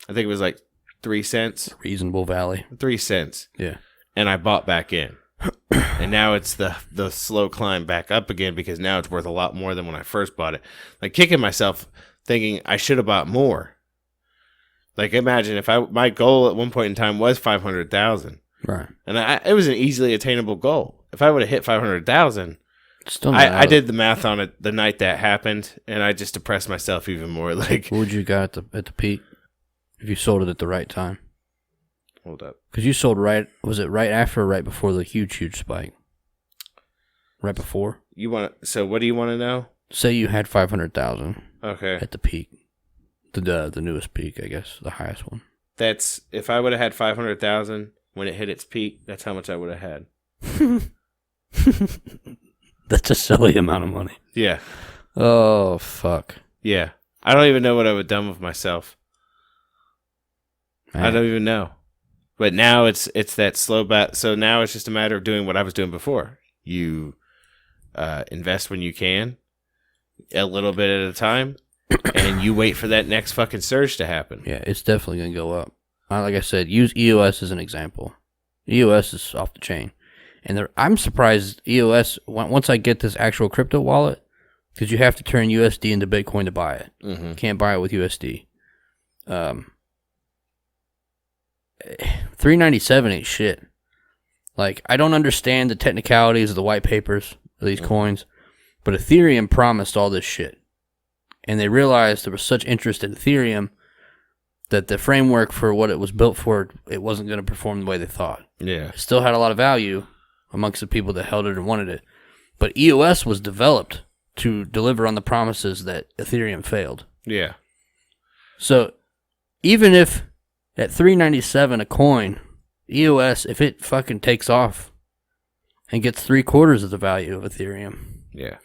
S3: think it was like 3 cents.
S2: Reasonable Valley.
S3: 3 cents.
S2: Yeah.
S3: And I bought back in. And now it's the slow climb back up again because now it's worth a lot more than when I first bought it. Like kicking myself thinking I should have bought more. Like imagine if my goal at one point in time was 500,000.
S2: Right.
S3: And it was an easily attainable goal. If I would have hit 500,000, I did the math on it the night that happened, and I just depressed myself even more. Like,
S2: what would you got at the peak if you sold it at the right time?
S3: Hold up,
S2: because you sold was it right after or right before the huge spike? Right before.
S3: So what do you want to know?
S2: Say you had 500,000.
S3: Okay.
S2: At the peak, the newest peak, I guess, the highest one.
S3: That's if I would have had 500,000 when it hit its peak. That's how much I would have had.
S2: That's a silly amount of money.
S3: Yeah.
S2: Oh, fuck.
S3: Yeah. I don't even know what I would have done with myself.
S2: Man.
S3: I don't even know. But now it's that slow bat. So now it's just a matter of doing what I was doing before. You invest when you can, a little bit at a time, and you wait for that next fucking surge to happen.
S2: Yeah, it's definitely going to go up. Like I said, use EOS as an example. EOS is off the chain. And I'm surprised EOS, once I get this actual crypto wallet, because you have to turn USD into Bitcoin to buy it.
S3: Mm-hmm.
S2: Can't buy it with USD. $3.97 ain't shit. Like, I don't understand the technicalities of the white papers of these coins, but Ethereum promised all this shit. And they realized there was such interest in Ethereum that the framework for what it was built for, it wasn't going to perform the way they thought.
S3: Yeah.
S2: It still had a lot of value amongst the people that held it and wanted it. But EOS was developed to deliver on the promises that Ethereum failed.
S3: Yeah.
S2: So even if at $3.97 a coin, EOS, if it fucking takes off and gets 3/4 of the value of Ethereum.
S3: Yeah.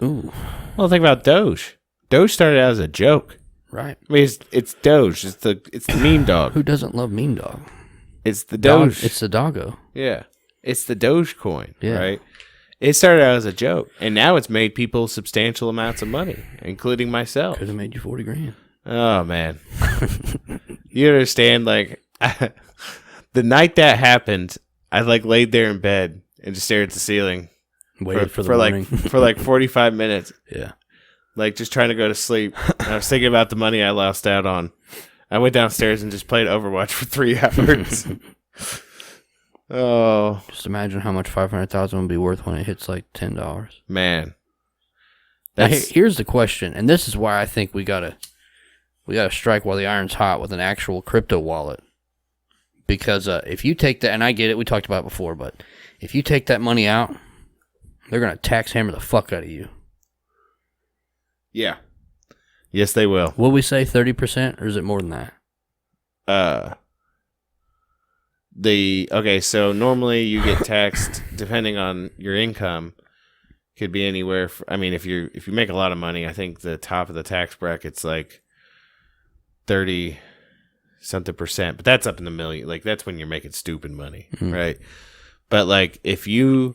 S2: Ooh.
S3: Well, think about Doge. Doge started out as a joke.
S2: Right.
S3: I mean, it's Doge. It's the meme dog.
S2: Who doesn't love meme dog?
S3: It's the Doge.
S2: It's the doggo.
S3: Yeah. It's the Doge coin,
S2: Yeah.
S3: right? It started out as a joke, and now it's made people substantial amounts of money, including myself.
S2: Could have made you 40 grand.
S3: Oh, man. You understand, like, the night that happened, I, like, laid there in bed and just stared at the ceiling.
S2: Waited for the morning.
S3: for like 45 minutes.
S2: Yeah.
S3: Like, just trying to go to sleep. And I was thinking about the money I lost out on. I went downstairs and just played Overwatch for 3 hours. Oh.
S2: Just imagine how much 500,000 would be worth when it hits like $10.
S3: Man.
S2: Now, here's the question, and this is why I think we gotta strike while the iron's hot with an actual crypto wallet. Because if you take that, and I get it, we talked about it before, but if you take that money out, they're gonna tax hammer the fuck out of you.
S3: Yeah. Yes, they will.
S2: Will we say 30%, or is it more than that?
S3: Okay, so normally you get taxed depending on your income. Could be anywhere. If you make a lot of money, I think the top of the tax bracket's like 30 something percent, but that's up in the million. Like that's when you're making stupid money, right? But like if you're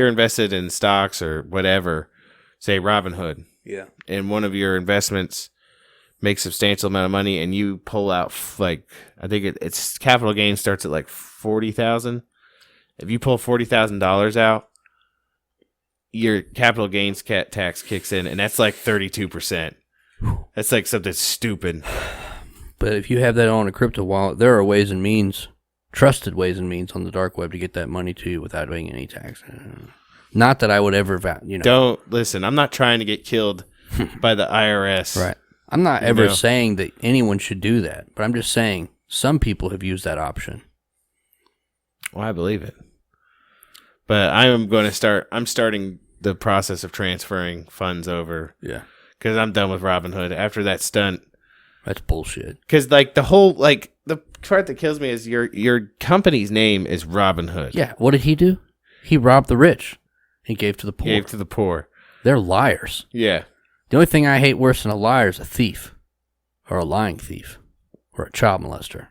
S3: invested in stocks or whatever, say Robinhood,
S2: yeah,
S3: and one of your investments makes substantial amount of money, and you pull out like I think it's capital gain starts at like 40,000. If you pull $40,000 out, your capital gains tax kicks in, and that's like 32%. That's like something stupid.
S2: But if you have that on a crypto wallet, there are ways and means, trusted ways and means on the dark web to get that money to you without paying any tax. Not that I would ever,
S3: Don't listen. I'm not trying to get killed by the IRS.
S2: Right. I'm not ever saying that anyone should do that, but I'm just saying some people have used that option.
S3: Well, I believe it. But I'm starting the process of transferring funds over.
S2: Yeah.
S3: Because I'm done with Robinhood. After that stunt.
S2: That's bullshit.
S3: Because like the whole, like the part that kills me is your company's name is Robinhood.
S2: Yeah. What did he do? He robbed the rich. He gave to the poor. They're liars.
S3: Yeah.
S2: The only thing I hate worse than a liar is a thief. Or a lying thief. Or a child molester.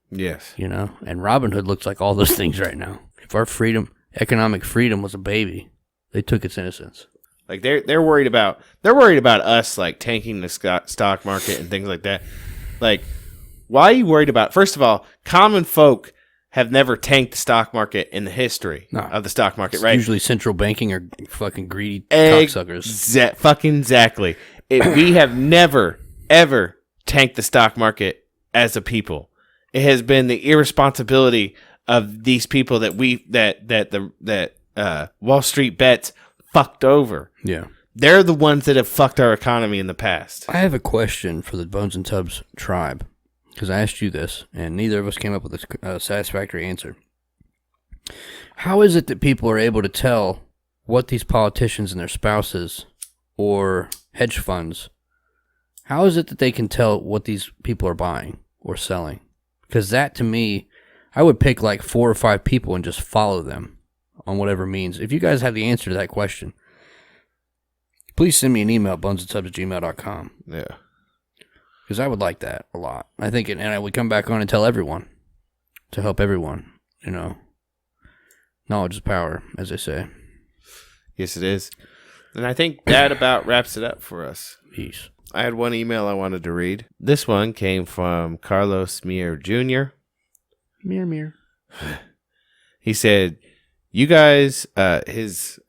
S3: Yes.
S2: And Robinhood looks like all those things right now. If our economic freedom was a baby, they took its innocence.
S3: Like they're worried about us like tanking the stock market and things like that. Like, why are you worried about? First of all, common folk have never tanked the stock market in the history of the stock market, right?
S2: Usually central banking or fucking greedy cocksuckers.
S3: Fucking exactly. We have never ever tanked the stock market as a people. It has been the irresponsibility of these people that Wall Street bets fucked over.
S2: Yeah.
S3: They're the ones that have fucked our economy in the past.
S2: I have a question for the Bonesandtubs tribe, because I asked you this, and neither of us came up with a satisfactory answer. How is it that people are able to tell what these politicians and their spouses or hedge funds, how is it that they can tell what these people are buying or selling? Because that, to me, I would pick like 4 or 5 people and just follow them on whatever means. If you guys have the answer to that question, please send me an email at bonesandtubs@gmail.com.
S3: Yeah.
S2: Because I would like that a lot. I think, and I would come back on and tell everyone, to help everyone, Knowledge is power, as they say.
S3: Yes, it is. And I think that about wraps it up for us.
S2: Peace.
S3: I had one email I wanted to read. This one came from Carlos Mier Jr.
S2: Mir.
S3: He said, you guys, his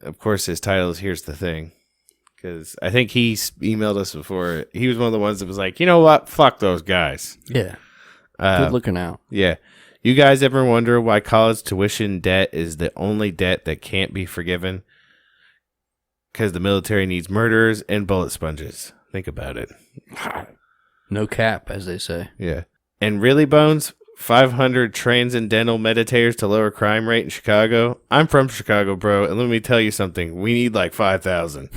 S3: title is Here's the Thing. Because I think he emailed us before. He was one of the ones that was like, you know what? Fuck those guys.
S2: Yeah. Good looking out.
S3: Yeah. You guys ever wonder why college tuition debt is the only debt that can't be forgiven? Because the military needs murderers and bullet sponges. Think about it.
S2: No cap, as they say.
S3: Yeah. And really, Bones, 500 transcendental meditators to lower crime rate in Chicago? I'm from Chicago, bro, and let me tell you something. We need like 5,000.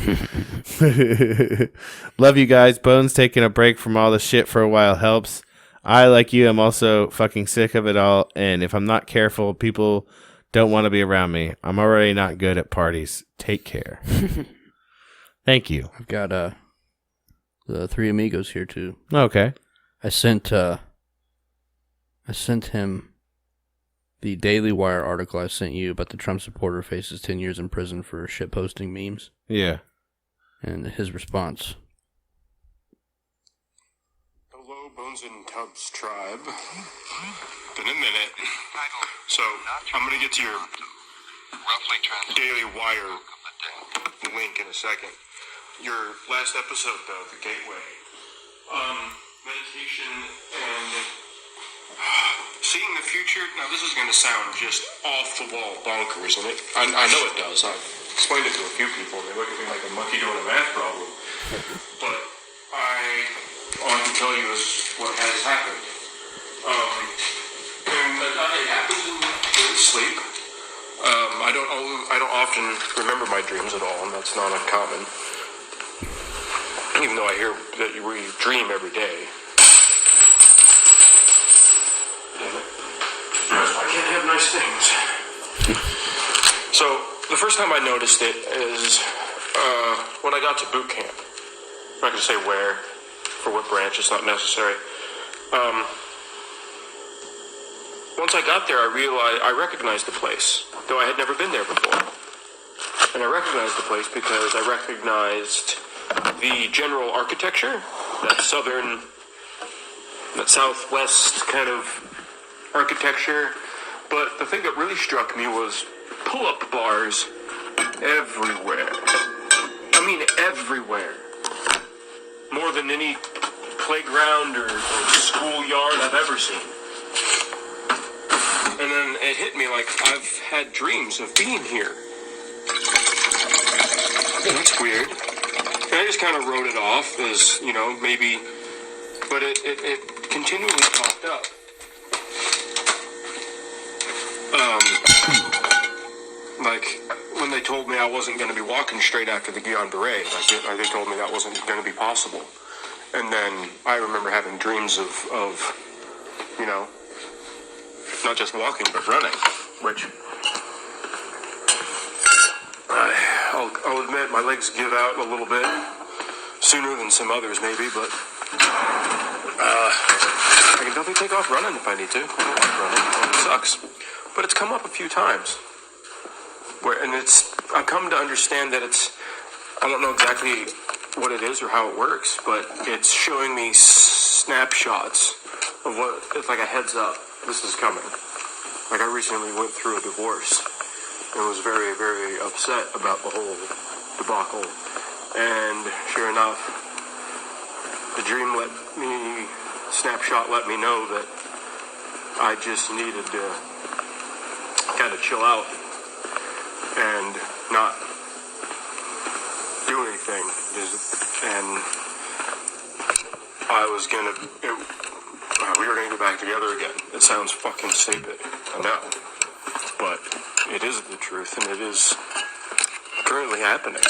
S3: Love you guys. Bones taking a break from all the shit for a while helps. I, like you, am also fucking sick of it all. And if I'm not careful, people don't want to be around me. I'm already not good at parties. Take care. Thank you.
S2: I've got the Three Amigos here too.
S3: Okay.
S2: I sent him the Daily Wire article I sent you about the Trump supporter faces 10 years in prison for shitposting memes.
S3: Yeah.
S2: And his response.
S4: Hello, Bonesandtubs tribe. Been a minute. So, I'm going to get to your Daily Wire link in a second. Your last episode, though, The Gateway. Meditation and seeing the future. Now, this is going to sound just off-the-wall bonkers, and I know it does. I've explained it to a few people, and they look at me like a monkey doing a math problem. But I want to tell you is what has happened. And it happens in sleep. I don't often remember my dreams at all, and that's not uncommon. Even though I hear that we dream every day. Damn it. I can't have nice things. So, the first time I noticed it is when I got to boot camp. I'm not going to say where, for what branch, it's not necessary. Once I got there, I recognized the place, though I had never been there before. And I recognized the place because I recognized the general architecture, that southwest kind of architecture. But the thing that really struck me was pull-up bars everywhere. I mean, everywhere. More than any playground or schoolyard I've ever seen. And then it hit me like I've had dreams of being here. Yeah, that's weird. And I just kind of wrote it off as, maybe, but it continually popped up. Like, when they told me I wasn't going to be walking straight after the Guion Beret, they told me that wasn't going to be possible. And then I remember having dreams of not just walking, but running, which I'll admit my legs give out a little bit sooner than some others maybe, but I can definitely take off running if I need to. I don't like running. It sucks. But it's come up a few times. I've come to understand that I don't know exactly what it is or how it works, but it's showing me snapshots of what, it's like a heads up. This is coming. Like I recently went through a divorce and was very, very upset about the whole debacle. And sure enough, the dream snapshot let me know that I just needed to kind of chill out and not do anything. And we were going to go back together again. It sounds fucking stupid, I know. But it is the truth, and it is currently happening.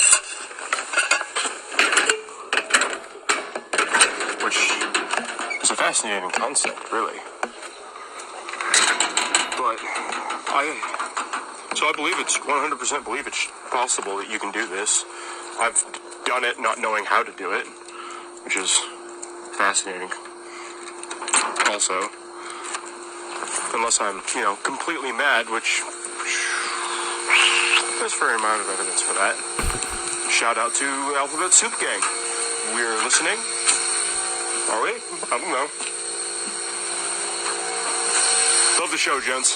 S4: Which is a fascinating concept, really. But I believe it's 100% believe it's possible that you can do this. I've done it not knowing how to do it, which is fascinating. Also, unless I'm, completely mad, which there's a fair amount of evidence for that. Shout out to Alphabet Soup Gang. We're listening. Are we? I don't know. Love the show, gents.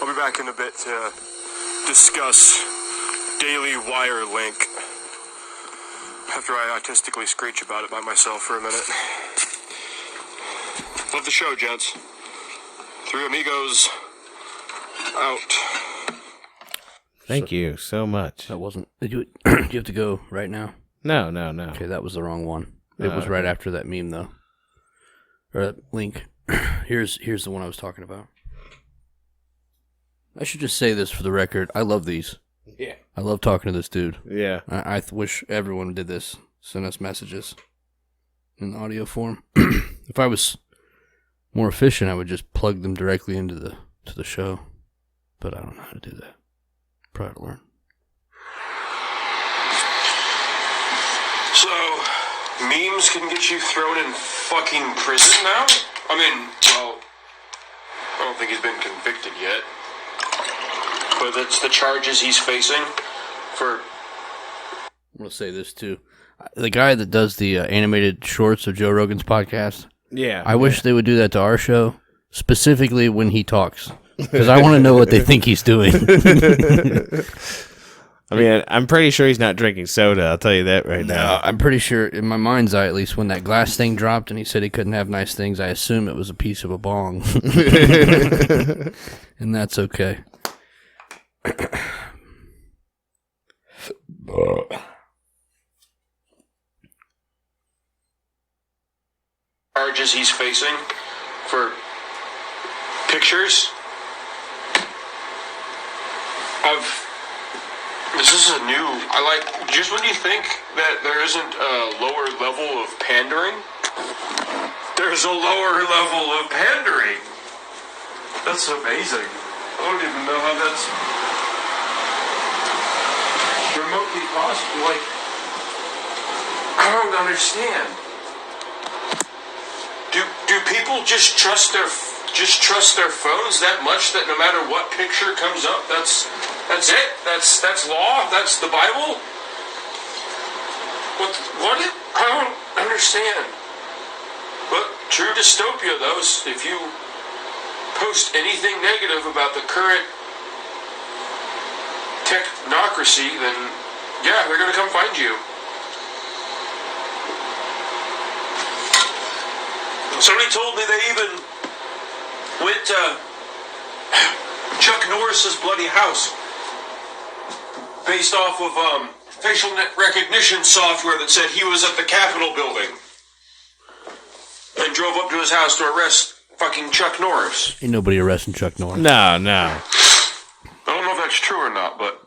S4: I'll be back in a bit to discuss Daily Wire link after I artistically screech about it by myself for a minute. Love the show, gents. Three Amigos out.
S3: Thank you so much.
S2: That wasn't... Do you have to go right now?
S3: No.
S2: Okay, that was the wrong one. It was right after that meme, though. Or that link. Here's the one I was talking about. I should just say this for the record. I love these.
S3: Yeah.
S2: I love talking to this dude.
S3: Yeah.
S2: I wish everyone did this. Send us messages in audio form. If I was more efficient, I would just plug them directly into the show. But I don't know how to do that. Probably learn.
S4: So, memes can get you thrown in fucking prison now? I mean, well, I don't think he's been convicted yet. But that's the charges he's facing for...
S2: I'm going to say this, too. The guy that does the animated shorts of Joe Rogan's podcast,
S3: Yeah.
S2: I wish they would do that to our show, specifically when he talks. Because I want to know what they think he's doing.
S3: I mean, I'm pretty sure he's not drinking soda. I'll tell you that right now.
S2: I'm pretty sure, in my mind's eye at least, when that glass thing dropped and he said he couldn't have nice things, I assume it was a piece of a bong. And that's okay.
S4: Charges he's facing for pictures of... This is a new... I like... Just when you think that there isn't a lower level of pandering, there's a lower level of pandering. That's amazing. I don't even know how that's remotely possible. Like, I don't understand. Do people just trust their phones that much that no matter what picture comes up, that's it? That's law? That's the Bible? What? I don't understand. But true dystopia, though, is if you post anything negative about the current technocracy, then yeah, they're gonna come find you. Somebody told me they even went to Chuck Norris's bloody house based off of facial recognition software that said he was at the Capitol building and drove up to his house to arrest fucking Chuck Norris.
S2: Ain't nobody arresting Chuck Norris.
S3: No.
S4: I don't know if that's true or not, but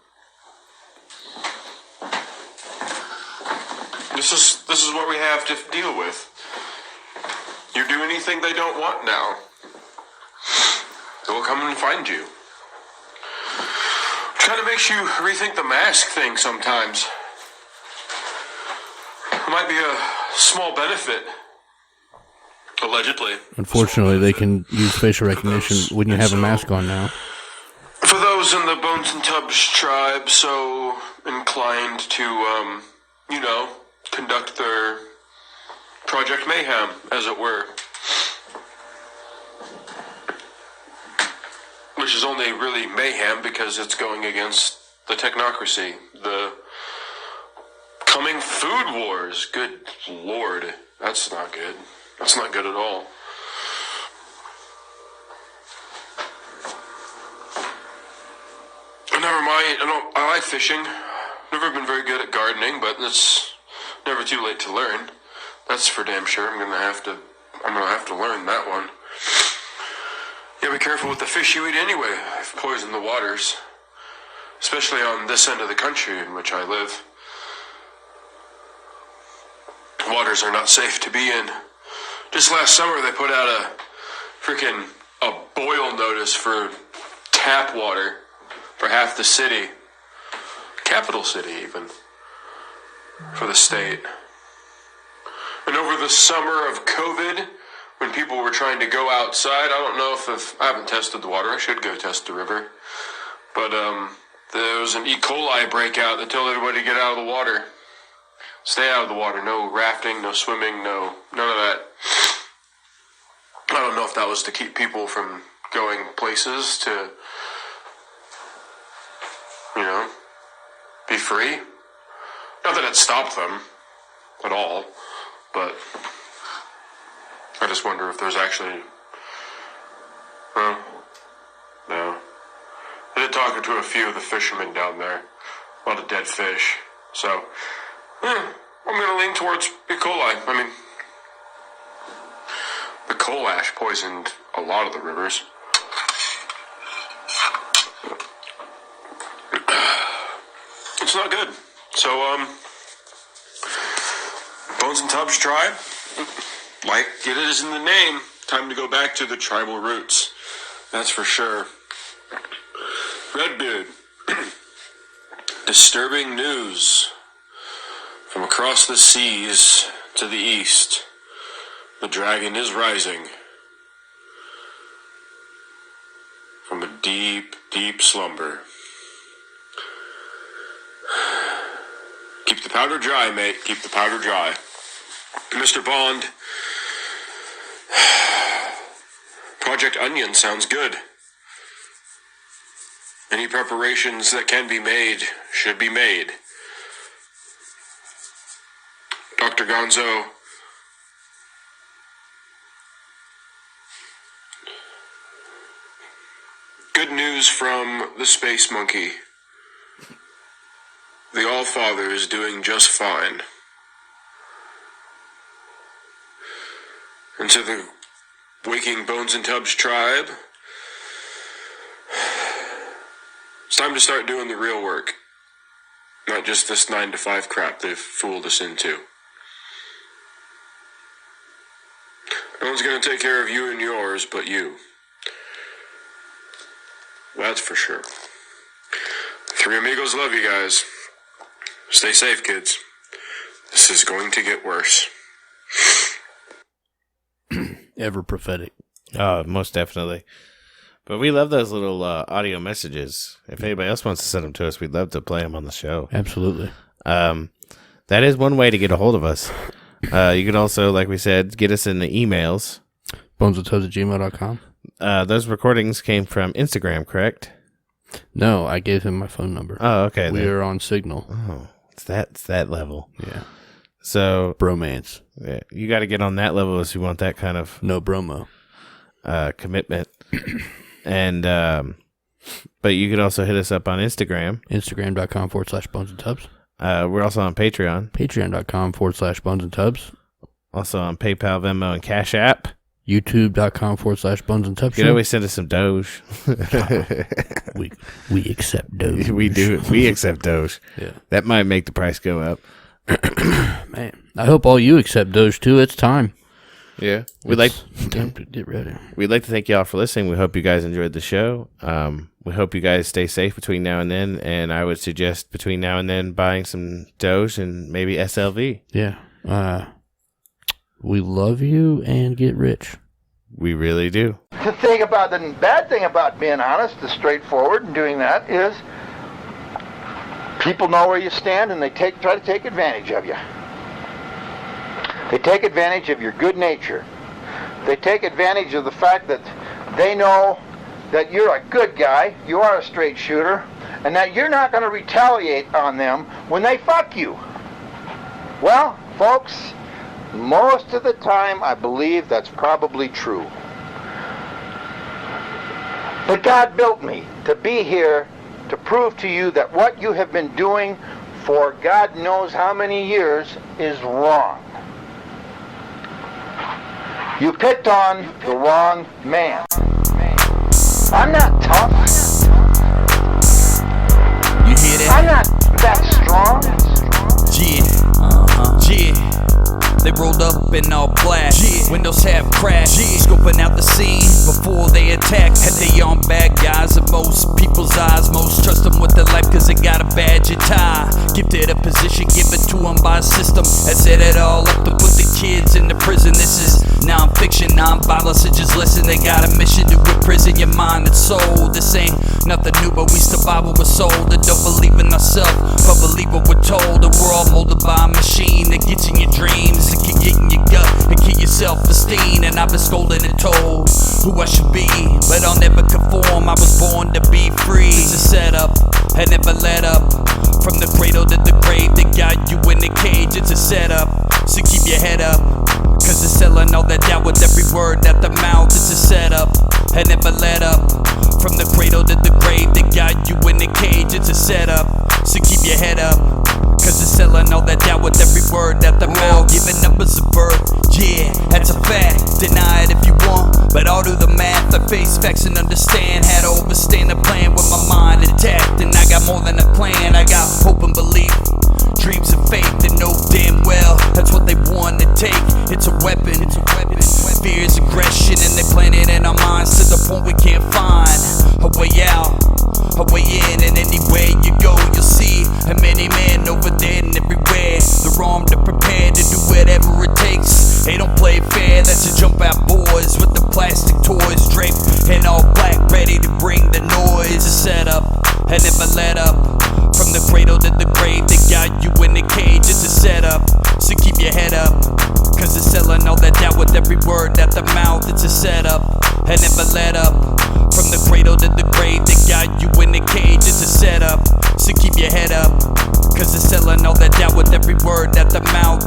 S4: this is what we have to deal with. You do anything they don't want now, they'll come and find you. Kind of makes you rethink the mask thing sometimes. It might be a small benefit, allegedly.
S2: Unfortunately, they can use facial recognition when you have a mask on now.
S4: For those in the Bonesandtubs tribe so inclined to, conduct their Project Mayhem, as it were. Which is only really mayhem because it's going against the technocracy. The coming food wars. Good Lord. That's not good. That's not good at all. Never mind. I like fishing. Never been very good at gardening, but it's never too late to learn. That's for damn sure. I'm gonna have to learn that one. Yeah, be careful with the fish you eat anyway. I've poisoned the waters, especially on this end of the country in which I live. Waters are not safe to be in. Just last summer, they put out a boil notice for tap water for half the city, capital city even, for the state. And over the summer of COVID, when people were trying to go outside, I don't know if I haven't tested the water. I should go test the river. But there was an E. coli breakout that told everybody to get out of the water. Stay out of the water. No rafting, no swimming, none of that. I don't know if that was to keep people from going places to, be free. Not that it stopped them at all. But I just wonder if there's actually... No. I did talk to a few of the fishermen down there. A lot of dead fish. So, I'm going to lean towards E. coli. I mean, the coal ash poisoned a lot of the rivers. It's not good. So, Bonesandtubs tribe, like it is in the name, Time to go back to the tribal roots. That's for sure. Redbeard. Disturbing news from across the seas to the east. The dragon is rising from a deep, deep slumber. Keep the powder dry, mate. Keep the powder dry. Mr. Bond, Project Onion sounds good. Any preparations that can be made should be made. Dr. Gonzo, good news from the Space Monkey. The Allfather is doing just fine. And to the waking Bonesandtubs tribe, it's time to start doing the real work. Not just this 9-to-5 crap they've fooled us into. No one's gonna take care of you and yours but you. That's for sure. Three amigos love you guys. Stay safe, kids. This is going to get worse.
S2: Ever prophetic.
S3: Oh, most definitely. But we love those little audio messages. If anybody else wants to send them to us, we'd love to play them on the show.
S2: Absolutely.
S3: That is one way to get a hold of us. You can also, like we said, get us in the emails.
S2: Bonesandtubs@gmail.com.
S3: Those recordings came from Instagram, correct?
S2: No, I gave him my phone number.
S3: Oh, okay.
S2: We are on Signal.
S3: Oh, it's that level.
S2: Yeah.
S3: So
S2: Bromance.
S3: yeah, you got to get on that level if you want that kind of
S2: No bromo.
S3: Commitment. And but you can also hit us up on Instagram.
S2: Instagram.com/Bonesandtubs.
S3: We're also on Patreon.
S2: Patreon.com/Bonesandtubs.
S3: Also on PayPal, Venmo, and Cashapp.
S2: YouTube.com/Bonesandtubs.
S3: You can always send us some Doge.
S2: we accept Doge.
S3: We do. We accept Doge.
S2: Yeah.
S3: That might make the price go up.
S2: Man, I hope all you accept Doge too. It's time.
S3: Yeah.
S2: We'd like to get ready.
S3: We'd like to thank y'all for listening. We hope you guys enjoyed the show. We hope you guys stay safe between now and then. And I would suggest between now and then buying some Doge and maybe SLV.
S2: Yeah. We love you and get rich.
S3: We really do.
S5: The bad thing about being honest, is straightforward, and doing that is people know where you stand and they try to take advantage of you. They take advantage of your good nature. They take advantage of the fact that they know that you're a good guy, you are a straight shooter, and that you're not going to retaliate on them when they fuck you. Well, folks, most of the time I believe that's probably true. But God built me to be here to prove to you that what you have been doing for God knows how many years is wrong. You picked on the wrong man. I'm not tough.
S1: You hear that?
S5: I'm not that strong.
S1: Yeah. Yeah. They rolled up in all black, windows half crashed, scoping out the scene before they attack. Had they on bad guys in most people's eyes. Most trust them with their life cause they got a badge and tie. Gifted a position given to them by a system that set it all up to put the kids in the prison. This is non-fiction, non-violence, so just listen. They got a mission to imprison your mind and soul. This ain't nothing new, but we survive what we're sold. And don't believe in ourselves, but believe what we're told. And we're all molded by a machine that gets in your dreams. It can get in your gut and keep your self-esteem. And I've been scolded and told who I should be, but I'll never conform. I was born to be free. It's a setup, I never let up. From the cradle to the grave, they got you in the cage. It's a setup, so keep your head up, cause they're selling all that doubt with every word at the mouth. It's a setup, I never let up. From the cradle to the grave, they got you in the cage. It's a setup, so keep your head up, cause they're selling all that doubt with every word at the mouth. Giving numbers of birth, yeah, that's a fact. Deny it if you want, but I'll do the math. I face facts and understand how to overstand the plan with my mind intact. And I got more than a plan, I got hope and belief, dreams and faith, and know damn well that's what they want to take. It's a weapon, it's a weapon, it's a weapon. Fears, aggression, and they're planted in our minds to the point we can't find a way out, a way in. And anywhere you go, you'll see many men over there and everywhere. They're armed and prepared to do whatever it takes. They don't play fair, that's a jump out boys with the plastic toys draped in all black, ready to bring the noise. A setup, and never let up. From the cradle to the grave, they got you in the cage. It's a setup, so keep your head up, cause they're selling all that doubt with every word at the mouth. It's a setup, and never let up. From the cradle to the grave, they got you in the cage. It's a setup, so keep your head up, cause they're selling all that doubt with every word at the mouth.